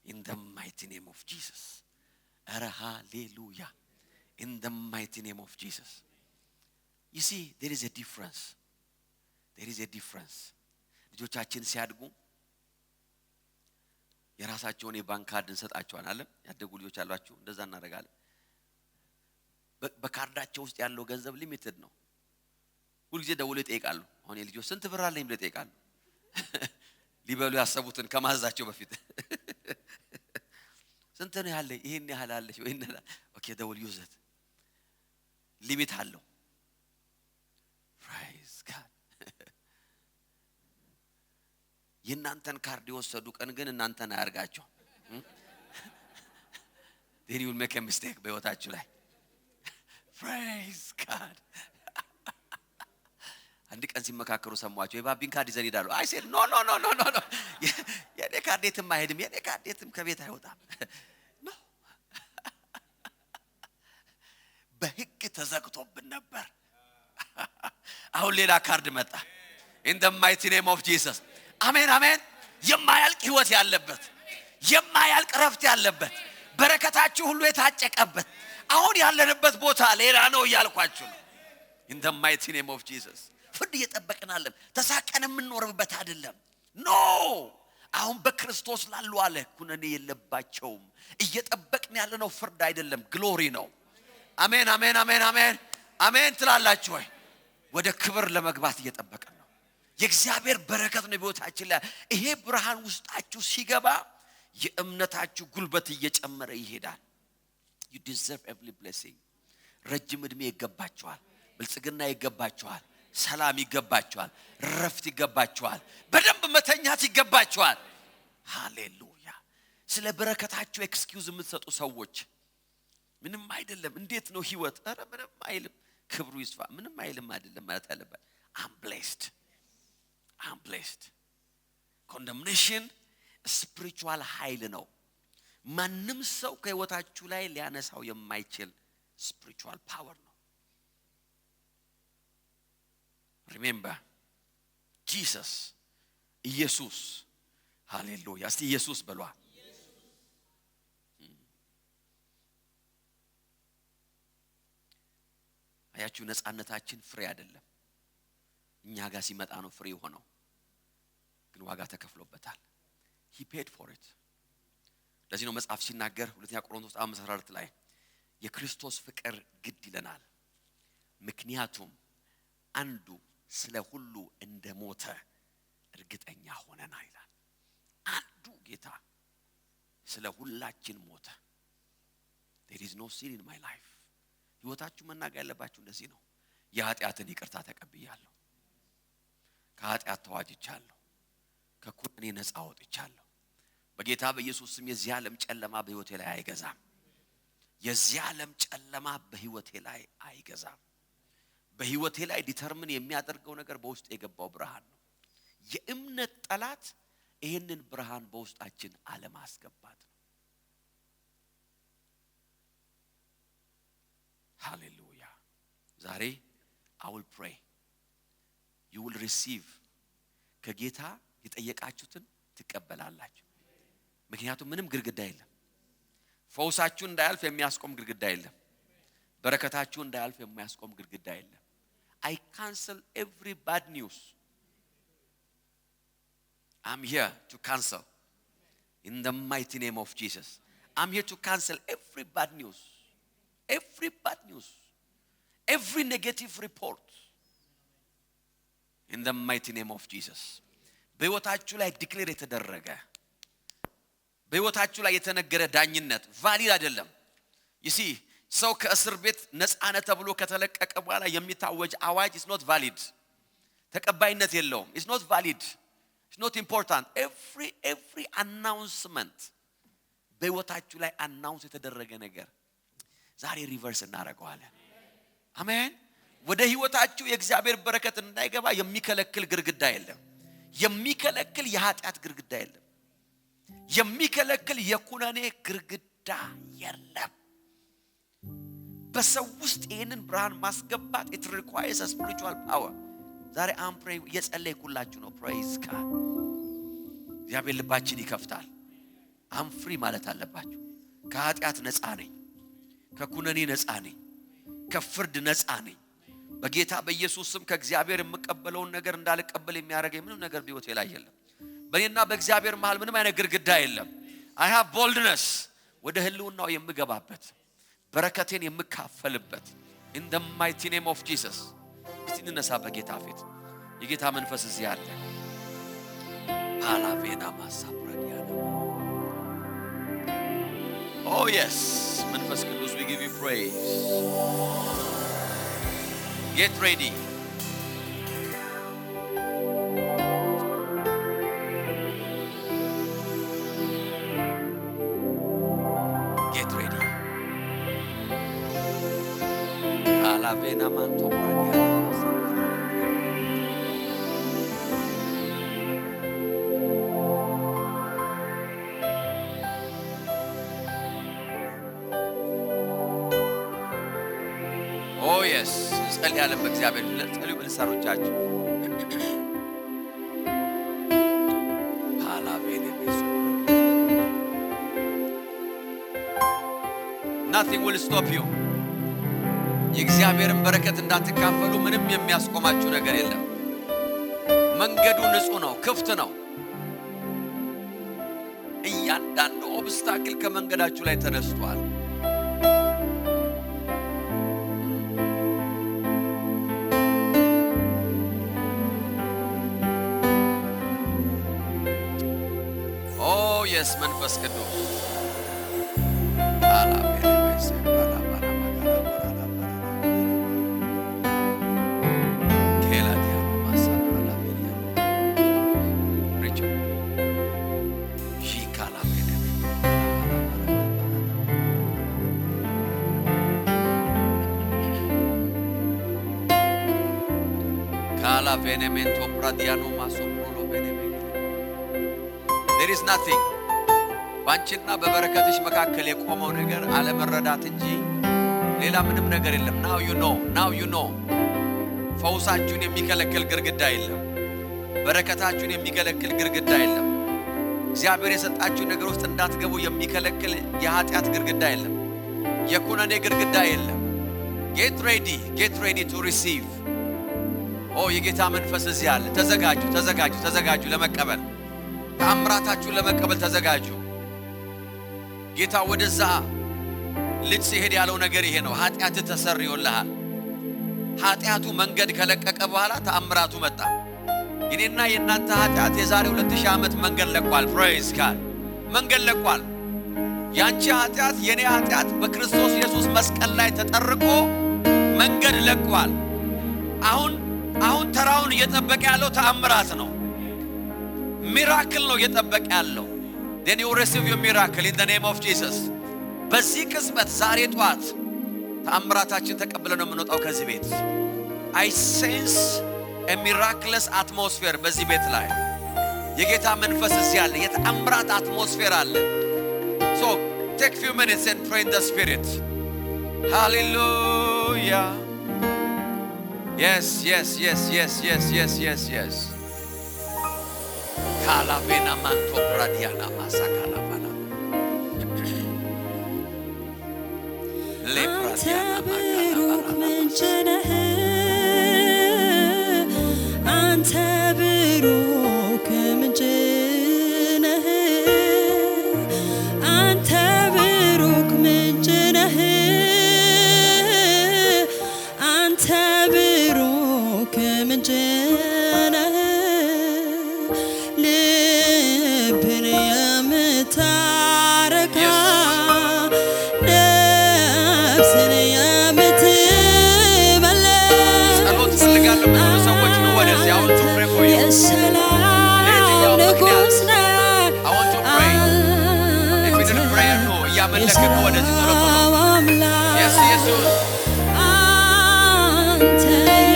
in the mighty name of Jesus. Hallelujah. in the mighty name of Jesus. you see there is a difference. there is a difference. ልጆቻችን ሲያድጉ የራሳቸውን የባንክ ካርድ እንሰጣቸዋለን አይደል? ያደጉ ልጆች አሏችሁ እንደዛ እናደርጋለን። በካርዳቸው ውስጥ ያለው ገንዘብ ሊሚትድ ነው። ሁሉ ጊዜ ደውለው ይጠይቃሉ። አሁን የልጆች ስንት ብር አለኝ ብለው ይጠይቃሉ። ሊበሉ ያሰቡትን ከማዛቸው በፊት ስንት ነው ያለ? ይሄን ያህል አለሽ ወይ? ኦኬ ደውል ዩዘት ሊሚት አለው። praise God. የናንተን ካርድ የወሰዱ ቀን ግን እናንተን አያርጋቸው። then you will make a mistake በህይወታችሁ ላይ። praise God. አንድ ቀን ሲመካከሩ ሰማቸው። የባቢን ካርድ ይዘን ሄዳሉ። I said no. የኔ ካርድ የትም አይሄድም። የኔ ካርድ የትም ከቤት አይወጣም። no በህግ ተዘግቶብን ነበር። አሁን ሌላ ካርድ መጣ። in the mighty name of Jesus. አሜን አሜን። የማያልቅ ህይወት ያለበት የማያልቅ ረፍት ያለበት በረከታችሁ ሁሉ የታጨቀበት አሁን ያለንበት ቦታ ሌላ ነው እያልኳችሁ ነው። in the mighty name of Jesus. ፍርድ እየጠበቅናለን። ተሳቀን የምንኖርበት አይደለም። ኖ አሁን በክርስቶስ ላሉ አለ ኩነኔ የለባቸውም። እየጠበቅን ያለነው ፍርድ አይደለም፣ ግሎሪ ነው። አሜን አሜን አሜን አሜን አሜን ትላላችሁ ወይ? ወደ ክብር ለመግባት እየጠበቅን ነው። የእግዚአብሔር በረከት ነው በሕይወታችን ላይ። ይሄ ብርሃን ውስጣችሁ ሲገባ የእምነታችሁ ጉልበት እየጨመረ ይሄዳል። you deserve every blessing. ረጅም እድሜ ይገባችኋል። ብልጽግና ይገባችኋል። ሰላም ይገባችኋል። ረፍት ይገባችኋል። በደንብ መተኛት ይገባችኋል። ሃሌሉያ። ስለ በረከታችሁ ኤክስኪውዝ የምትሰጡ ሰዎች ምንም አይደለም እንዴት ነው ህይወት? ኧረ ምንም አይልም ክብሩ ይስፋ ምንም አይልም አይደለም ማለት አለበት። I'm blessed. condemnation spiritual ኃይል ነው። ማንም ሰው ከህይወታችሁ ላይ ሊያነሳው የማይችል spiritual power ነው። remember Jesus. ኢየሱስ ሃሌሉያ። እስቲ ኢየሱስ በሏ። አያችሁ ነፃነታችን ፍሬ አይደለም እኛ ጋር ሲመጣ ነው ፍሬ ሆነው፣ ግን ዋጋ ተከፍሎበታል። he paid for it. ለዚህ ነው መጽሐፍ ሲናገር ሁለተኛ ቆሮንቶስ 5:14 ላይ የክርስቶስ ፍቅር ግድ ይለናል ምክንያቱም አንዱ ስለ ሁሉ እንደሞተ እርግጠኛ ሆነና ይላል። አንዱ ጌታ ስለ ሁላችን ሞተ። there is no sin in my life. ህይወታችሁ መናገር ያለባችሁ እንደዚህ ነው። የኃጢአትን ይቅርታ ተቀብያለሁ። ከኃጢአት ተዋጅቻለሁ። ከኩነኔ ነፃ ወጥቻለሁ። በጌታ በኢየሱስ ስም የዚህ ዓለም ጨለማ በህይወቴ ላይ አይገዛም። የዚህ ዓለም ጨለማ በህይወቴ ላይ አይገዛም። በህይወቴ ላይ ዲተርሚን የሚያደርገው ነገር በውስጥ የገባው ብርሃን ነው። የእምነት ጠላት ይሄንን ብርሃን በውስጣችን አለማስገባት ነው። ሃሌሉያ። ዛሬ I will pray. You will receive. ከጌታ የጠየቃችሁትን ትቀበላላችሁ። ምክንያቱም ምንም ግድግዳ የለም። ፈውሳችሁ እንዳያልፍ የሚያስቆም ግድግዳ የለም። በረከታችሁ እንዳያልፍ የሚያስቆም ግድግዳ የለም። I cancel every bad news. I'm here to cancel in the mighty name of Jesus. I'm here to cancel every bad news. Every bad news. Every negative report. In the mighty name of Jesus. በሕይወታችሁ ላይ ዲክሌር የተደረገ በሕይወታችሁ ላይ የተነገረ ዳኝነት ቫሊድ አይደለም። you see ሰው ከእስር ቤት ነፃነት ተብሎ ከተለቀቀ በኋላ የሚታወጅ አዋጅ is not valid። ተቀባይነት የለውም። it's not valid. it's not important. every announcement በሕይወታችሁ ላይ አናውንስ የተደረገ ነገር ዛሬ ሪቨርስ እናደርገዋለን። አሜን። ወደ ሕይወታችሁ የእግዚአብሔር በረከት እንዳይገባ የሚከለክል ግድግዳ የለም። የሚከለክል የኃጢአት ግድግዳ የለም። የሚከለክል የኩነኔ ግድግዳ የለም። በሰው ውስጥ ይሄንን ብርሃን ማስገባት it requires a spiritual power። ዛሬ አም ፕሬይ እየጸለይኩላችሁ ነው። praise God። እግዚአብሔር ልባችን ይከፍታል። አም ፍሪ ማለት አለባችሁ። ከኃጢአት ነፃ ነኝ፣ ከኩነኔ ነፃ ነኝ፣ ከፍርድ ነፃ ነኝ። በጌታ በኢየሱስ ስም ከእግዚአብሔር የምቀበለውን ነገር እንዳልቀበል የሚያደርገኝ ምንም ነገር በሕይወቴ ላይ የለም። በእኔና በእግዚአብሔር መሃል ምንም አይነት ግድግዳ የለም። I have boldness ወደ ህልውናው የምገባበት በረከቴን የምካፈልበት in the mighty name of Jesus። እስቲ እንነሳ በጌታ ፊት። የጌታ መንፈስ እዚህ አለ። ፓላቬና ማሳብራዲያና Oh yes መንፈስ ቅዱስ we give you praise. Get ready. Get ready. Alavena manto pradia. Oh yes. ጸልያለሁ በእግዚአብሔር ለጸልዩ በልሳኖቻችሁ Nothing will stop you. የእግዚአብሔርን በረከት እንዳትካፈሉ ምንም የሚያስቆማችሁ ነገር የለም። መንገዱ ንጹህ ነው፣ ክፍት ነው። እያንዳንዱ ኦብስታክል ከመንገዳችሁ ላይ ተነስቷል። Yes መንፈስ ቅዱስ There is nothing. ባንቺና በበረከትሽ መካከል የቆመው ነገር አለመረዳት እንጂ ሌላ ምንም ነገር የለም። now you know ፈውሳችሁን የሚከለክል ግድግዳ የለም። በረከታችሁን የሚከለክል ግድግዳ የለም። እግዚአብሔር የሰጣችሁ ነገር ውስጥ እንዳትገቡ የሚከለክል የኃጢአት ግድግዳ የለም። የኩነኔ ግድግዳ የለም። get ready to receive. የጌታ መንፈስ እዚህ አለ። ተዘጋጁ ለመቀበል። ተአምራታችሁን ለመቀበል ተዘጋጁ። ጌታ ወደዛ ልጅ ሲሄድ ያለው ነገር ይሄ ነው። ኃጢአት ተሰርዮልሃል። ኃጢአቱ መንገድ ከለቀቀ በኋላ ተአምራቱ መጣ። እኔና የእናንተ ኃጢአት የዛሬ 2000 ዓመት መንገድ ለቋል። praise God። መንገድ ለቋል። ያንቺ ኃጢአት የኔ ኃጢአት በክርስቶስ ኢየሱስ መስቀል ላይ ተጠርቆ መንገድ ለቋል። አሁን ተራውን እየጠበቀ ያለው ተአምራት ነው። ሚራክል ነው እየጠበቀ ያለው። Then you receive your miracle in the name of Jesus. በዚህ ቅጽበት ዛሬ ጧት ተአምራታችን ተቀብለን ነው የምንወጣው ከዚህ ቤት። I sense a miraculous atmosphere በዚህ ቤት ላይ የጌታ መንፈስ እዚህ አለ። የተአምራት አትሞስፌር አለ። So take few minutes and pray in the spirit. Hallelujah. Yes. Kalavena manto pradiana masakalavana. አንተ ብሩክ ምንጭ ነህ አንተ ብሩክ ምንጭ ነህ አንተ ብሩክ ምንጭ ነህ አንተ ብሩክ ምንጭ ነህ ልብን የምታረካ ነፍስን የምትመልስ ጸሎት ፈልጋለሁ ብዙ ሰዎች ነው ወደዚህ አሁን to pray for you የሰላም ንጉሥ ነህ if you didn't pray no እያመለክን ነው ወደዚህ ጸሎት ነው yes ኢየሱስ አንተ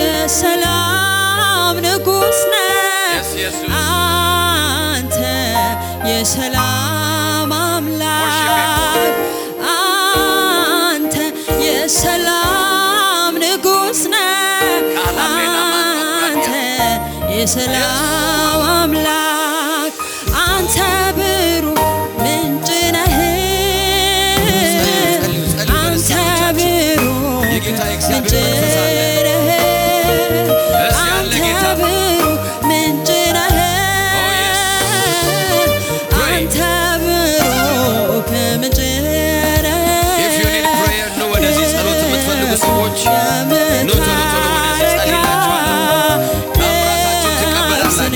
የሰላም ንጉሥ ነህ yes ኢየሱስ አንተ የሰላም አምላክ አንተ የሰላም ንጉሥ ነህ አንተ የሰላም አምላክ አንተ ብሩክ ምንጭ ነህ አንተ ብሩክ የጌታ ምንጭ እግዚአብሔር መንፈስ አለ ነህ እስ ያለ አንተ ጌታ ብሩክ ምንጭ ነህ አንተ ብሩክ ምንጭ ነህ if you need prayer ነው ወደዚህ ጸሎት የምትፈልጉ ሰዎች ኑ ቶሎ ቶሎ ወደዚህ ጸልይላችኋለሁ ታምራታችሁን ትቀበላላችሁ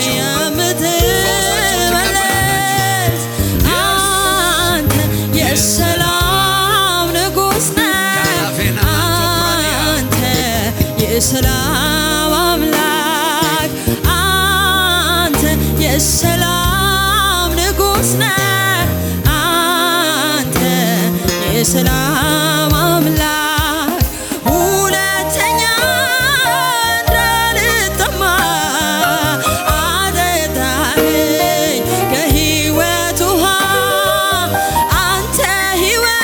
አንተ የሰላም ንጉሥ ነህ አንተ የሰላም አምላክ አንተ የሰላም ንጉሥ ነህ አንተ የሰላም አምላክ ሁለተኛ እንዳልጠማ አጠጣኸኝ ከሕይወት ውሃ አንተ ሕይወት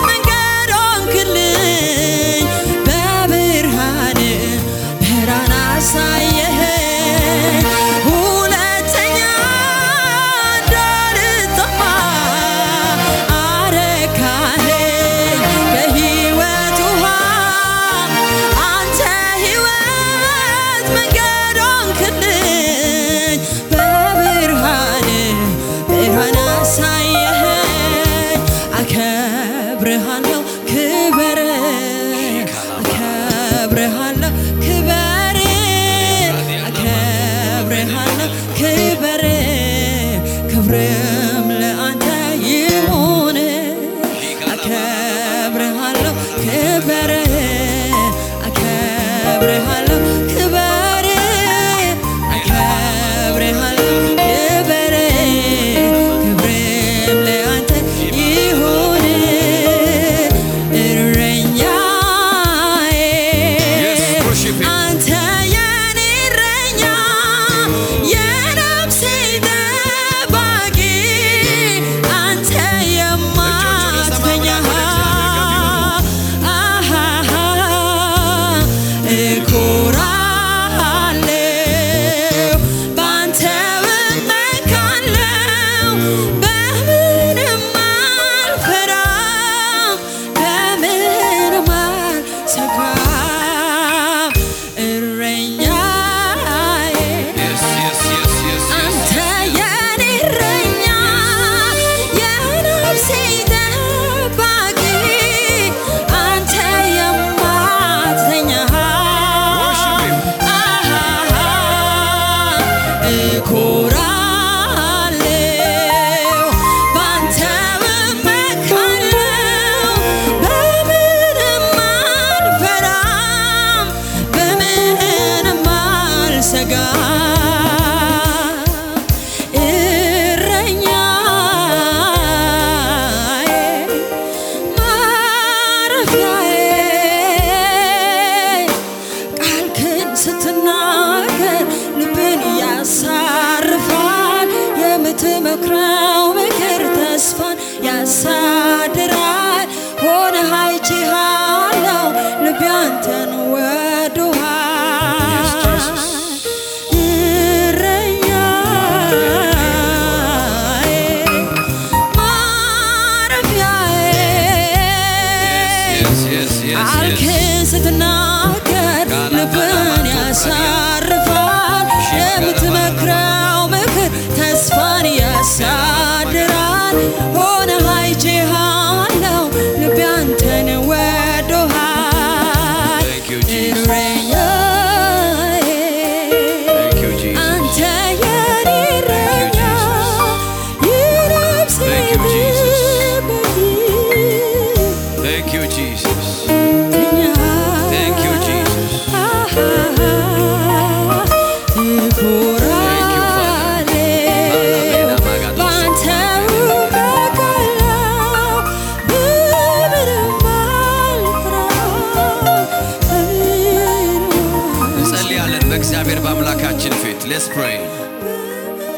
መንገድ ሆንክልኝ በብርሃን አሳየኸኝ ሁለተኛ እንዳልጠማ አረካኸኝ ከሕይወት ውሃ አንተ ሕይወት መንገድ ሆንክልኝ በብርሃን አሳየኸኝ አከብርሃለሁ ክበር አከብርሃለሁ ክበር አከብርሃለሁ ክበር ክብርም ለአንተ ይሁን አከብርሃለሁ ክበር አከብርሃለሁ ክበር አከብርሃለሁ ክበር ክብርም ለአንተ ይሁን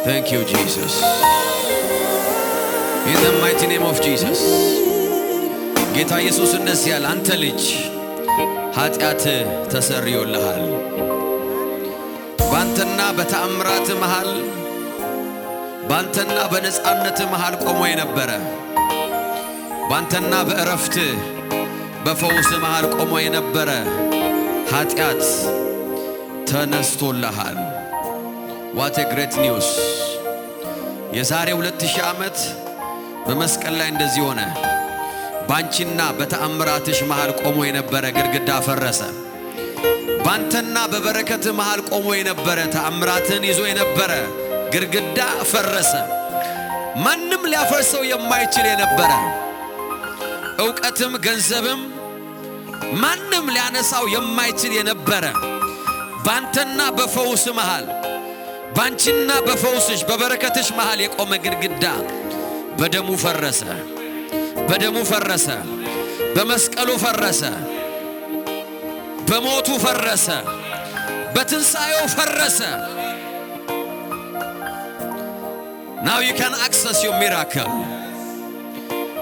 Thank you, Jesus. In the mighty name of Jesus. ጌታ ኢየሱስ እንደዚህ ያለ አንተ ልጅ ኃጢአት ተሰርዮልሃል። ባንተና በተአምራት መሃል ባንተና በነጻነት መሃል ቆሞ የነበረ ባንተና በእረፍት በፈውስ መሃል ቆሞ የነበረ ኃጢአት ተነስቶልሃል። What a great news! የዛሬ 2000 ዓመት በመስቀል ላይ እንደዚህ ሆነ። ባንቺና በተአምራትሽ መሃል ቆሞ የነበረ ግድግዳ ፈረሰ። ባንተና በበረከት መሃል ቆሞ የነበረ ተአምራትን ይዞ የነበረ ግድግዳ ፈረሰ። ማንም ሊያፈርሰው የማይችል የነበረ ዕውቀትም ገንዘብም ማንም ሊያነሳው የማይችል የነበረ ባንተና በፈውስ መሃል ባንቺና በፈውስሽ በበረከትሽ መሃል የቆመ ግድግዳ በደሙ ፈረሰ። በደሙ ፈረሰ። በመስቀሉ ፈረሰ። በሞቱ ፈረሰ። በትንሣኤው ፈረሰ። Now you can access your miracle.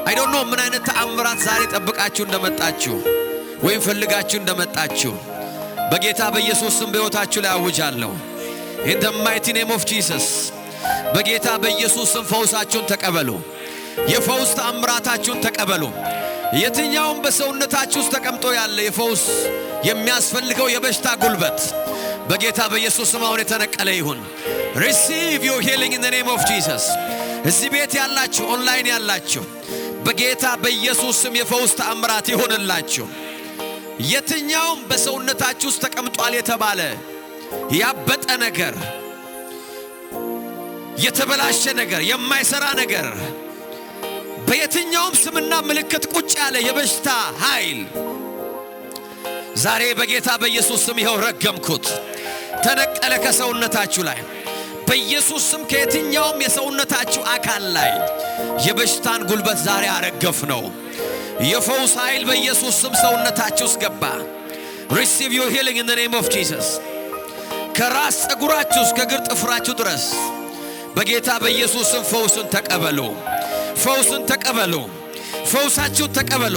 I don't know ምን አይነት ተአምራት ዛሬ ጠብቃችሁ እንደመጣችሁ ወይም ፈልጋችሁ እንደመጣችሁ በጌታ በኢየሱስ ስም በሕይወታችሁ ላይ አውጃለሁ። In the mighty name of Jesus. በጌታ በኢየሱስ ስም ፈውሳችሁን ተቀበሉ። የፈውስ ተአምራታችሁን ተቀበሉ። የትኛውም በሰውነታችሁ ውስጥ ተቀምጦ ያለ የፈውስ የሚያስፈልገው የበሽታ ጉልበት በጌታ በኢየሱስ ስም አሁን የተነቀለ ይሁን። Receive your healing in the name of Jesus. እዚህ ቤት ያላችሁ ኦንላይን ያላችሁ በጌታ በኢየሱስ ስም የፈውስ ተአምራት ይሁንላችሁ። የትኛውም በሰውነታችሁ ውስጥ ተቀምጧል የተባለ ያበጠ ነገር የተበላሸ ነገር የማይሰራ ነገር በየትኛውም ስምና ምልክት ቁጭ ያለ የበሽታ ኃይል ዛሬ በጌታ በኢየሱስ ስም ይኸው ረገምኩት። ተነቀለ ከሰውነታችሁ ላይ በኢየሱስ ስም። ከየትኛውም የሰውነታችሁ አካል ላይ የበሽታን ጉልበት ዛሬ አረገፍ ነው። የፈውስ ኃይል በኢየሱስ ስም ሰውነታችሁ ውስጥ ገባ። Receive your healing in the name of Jesus. ከራስ ፀጉራችሁ እስከ እግር ጥፍራችሁ ድረስ በጌታ በኢየሱስ ስም ፈውስን ተቀበሉ። ፈውስን ተቀበሉ። ፈውሳችሁን ተቀበሉ።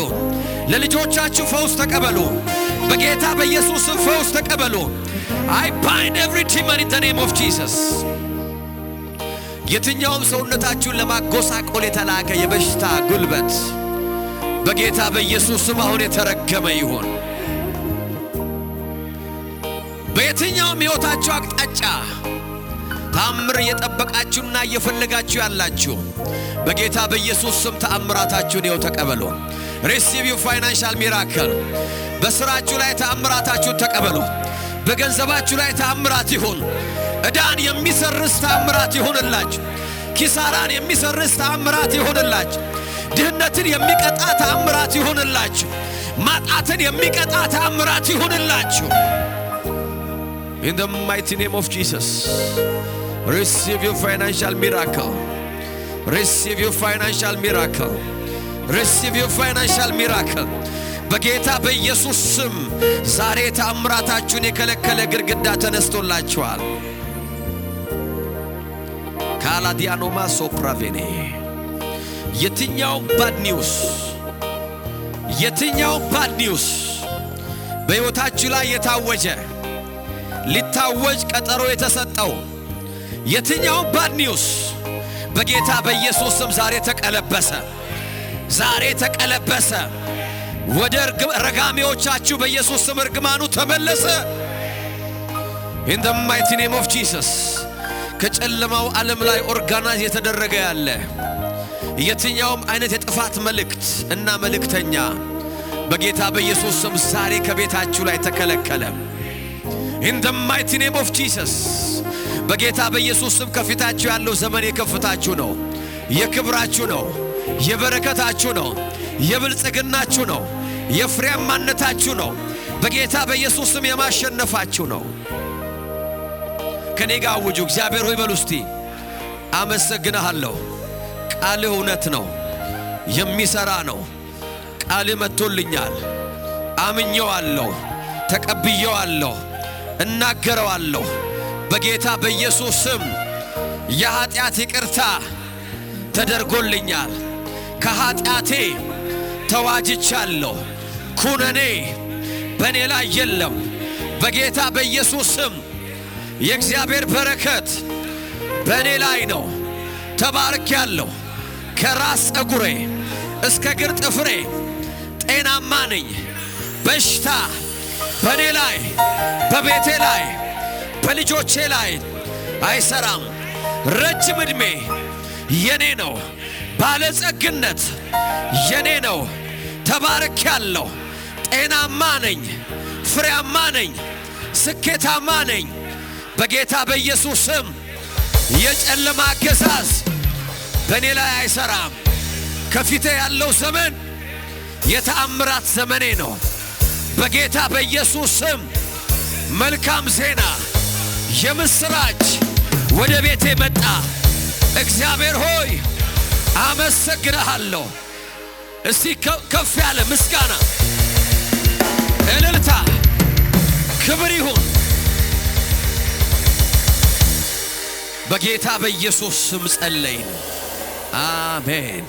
ለልጆቻችሁ ፈውስ ተቀበሉ። በጌታ በኢየሱስ ስም ፈውስ ተቀበሉ። I bind every demon in the name of Jesus. የትኛውም ሰውነታችሁን ለማጎሳቆል የተላከ የበሽታ ጉልበት በጌታ በኢየሱስ ስም አሁን የተረገመ ይሁን። በየትኛውም ሕይወታችሁ አቅጣጫ ተአምር እየጠበቃችሁና እየፈለጋችሁ ያላችሁ በጌታ በኢየሱስ ስም ተአምራታችሁን ይኸው ተቀበሉ። Receive your financial miracle. በስራችሁ ላይ ተአምራታችሁን ተቀበሉ። በገንዘባችሁ ላይ ተአምራት ይሁን። ዕዳን የሚሰርዝ ተአምራት ይሁንላችሁ። ኪሳራን የሚሰርዝ ተአምራት ይሁንላችሁ። ድህነትን የሚቀጣ ተአምራት ይሁንላችሁ። ማጣትን የሚቀጣ ተአምራት ይሁንላችሁ። In the mighty name of Jesus. Receive your financial miracle. Receive your financial miracle. Receive your financial miracle. በጌታ በኢየሱስ ስም ዛሬ ተአምራታችሁን የከለከለ ግድግዳ ተነስቶላችኋል። ካላዲያኖማ ሶፕራቬኔ የትኛው ባድ ኒውስ በሕይወታችሁ ላይ የታወጀ ሊታወጅ ቀጠሮ የተሰጠው የትኛው ባድ ኒውስ በጌታ በኢየሱስ ስም ዛሬ ተቀለበሰ። ዛሬ ተቀለበሰ። ወደ ረጋሚዎቻችሁ በኢየሱስ ስም እርግማኑ ተመለሰ። In the mighty name of Jesus. ከጨለማው ዓለም ላይ ኦርጋናይዝ የተደረገ ያለ የትኛውም አይነት የጥፋት መልእክት እና መልእክተኛ በጌታ በኢየሱስ ስም ዛሬ ከቤታችሁ ላይ ተከለከለ። In the mighty name of Jesus. በጌታ በኢየሱስ ስም ከፊታችሁ ያለው ዘመን የከፍታችሁ ነው፣ የክብራችሁ ነው፣ የበረከታችሁ ነው፣ የብልጽግናችሁ ነው፣ የፍሬያማነታችሁ ነው። በጌታ በኢየሱስ ስም የማሸነፋችሁ ነው። ከኔ ጋር አውጁ። እግዚአብሔር ሆይ በሉ እስቲ አመሰግናለሁ። ቃልህ እውነት ነው፣ የሚሰራ ነው። ቃልህ መጥቶልኛል፣ አምኜዋለሁ፣ ተቀብዬዋለሁ፣ እናገረዋለሁ። በጌታ በኢየሱስ ስም የኃጢአት ይቅርታ ተደርጎልኛል። ከኃጢአቴ ተዋጅቻለሁ። ኩነኔ በእኔ ላይ የለም። በጌታ በኢየሱስ ስም የእግዚአብሔር በረከት በእኔ ላይ ነው። ተባርኬያለሁ። ከራስ ፀጉሬ እስከ እግር ጥፍሬ ጤናማ ነኝ። በሽታ በእኔ ላይ፣ በቤቴ ላይ፣ በልጆቼ ላይ አይሰራም። ረጅም ዕድሜ የኔ ነው። ባለጸግነት የኔ ነው። ተባርኬያለሁ። ጤናማ ነኝ። ፍሬያማ ነኝ። ስኬታማ ነኝ። በጌታ በኢየሱስ ስም የጨለማ አገዛዝ በእኔ ላይ አይሰራም። ከፊቴ ያለው ዘመን የተአምራት ዘመኔ ነው። በጌታ በኢየሱስ ስም መልካም ዜና፣ የምስራች ወደ ቤቴ መጣ። እግዚአብሔር ሆይ አመሰግንሃለሁ። እስቲ ከፍ ያለ ምስጋና፣ እልልታ፣ ክብር ይሁን በጌታ በኢየሱስ ስም ጸለይን። አሜን።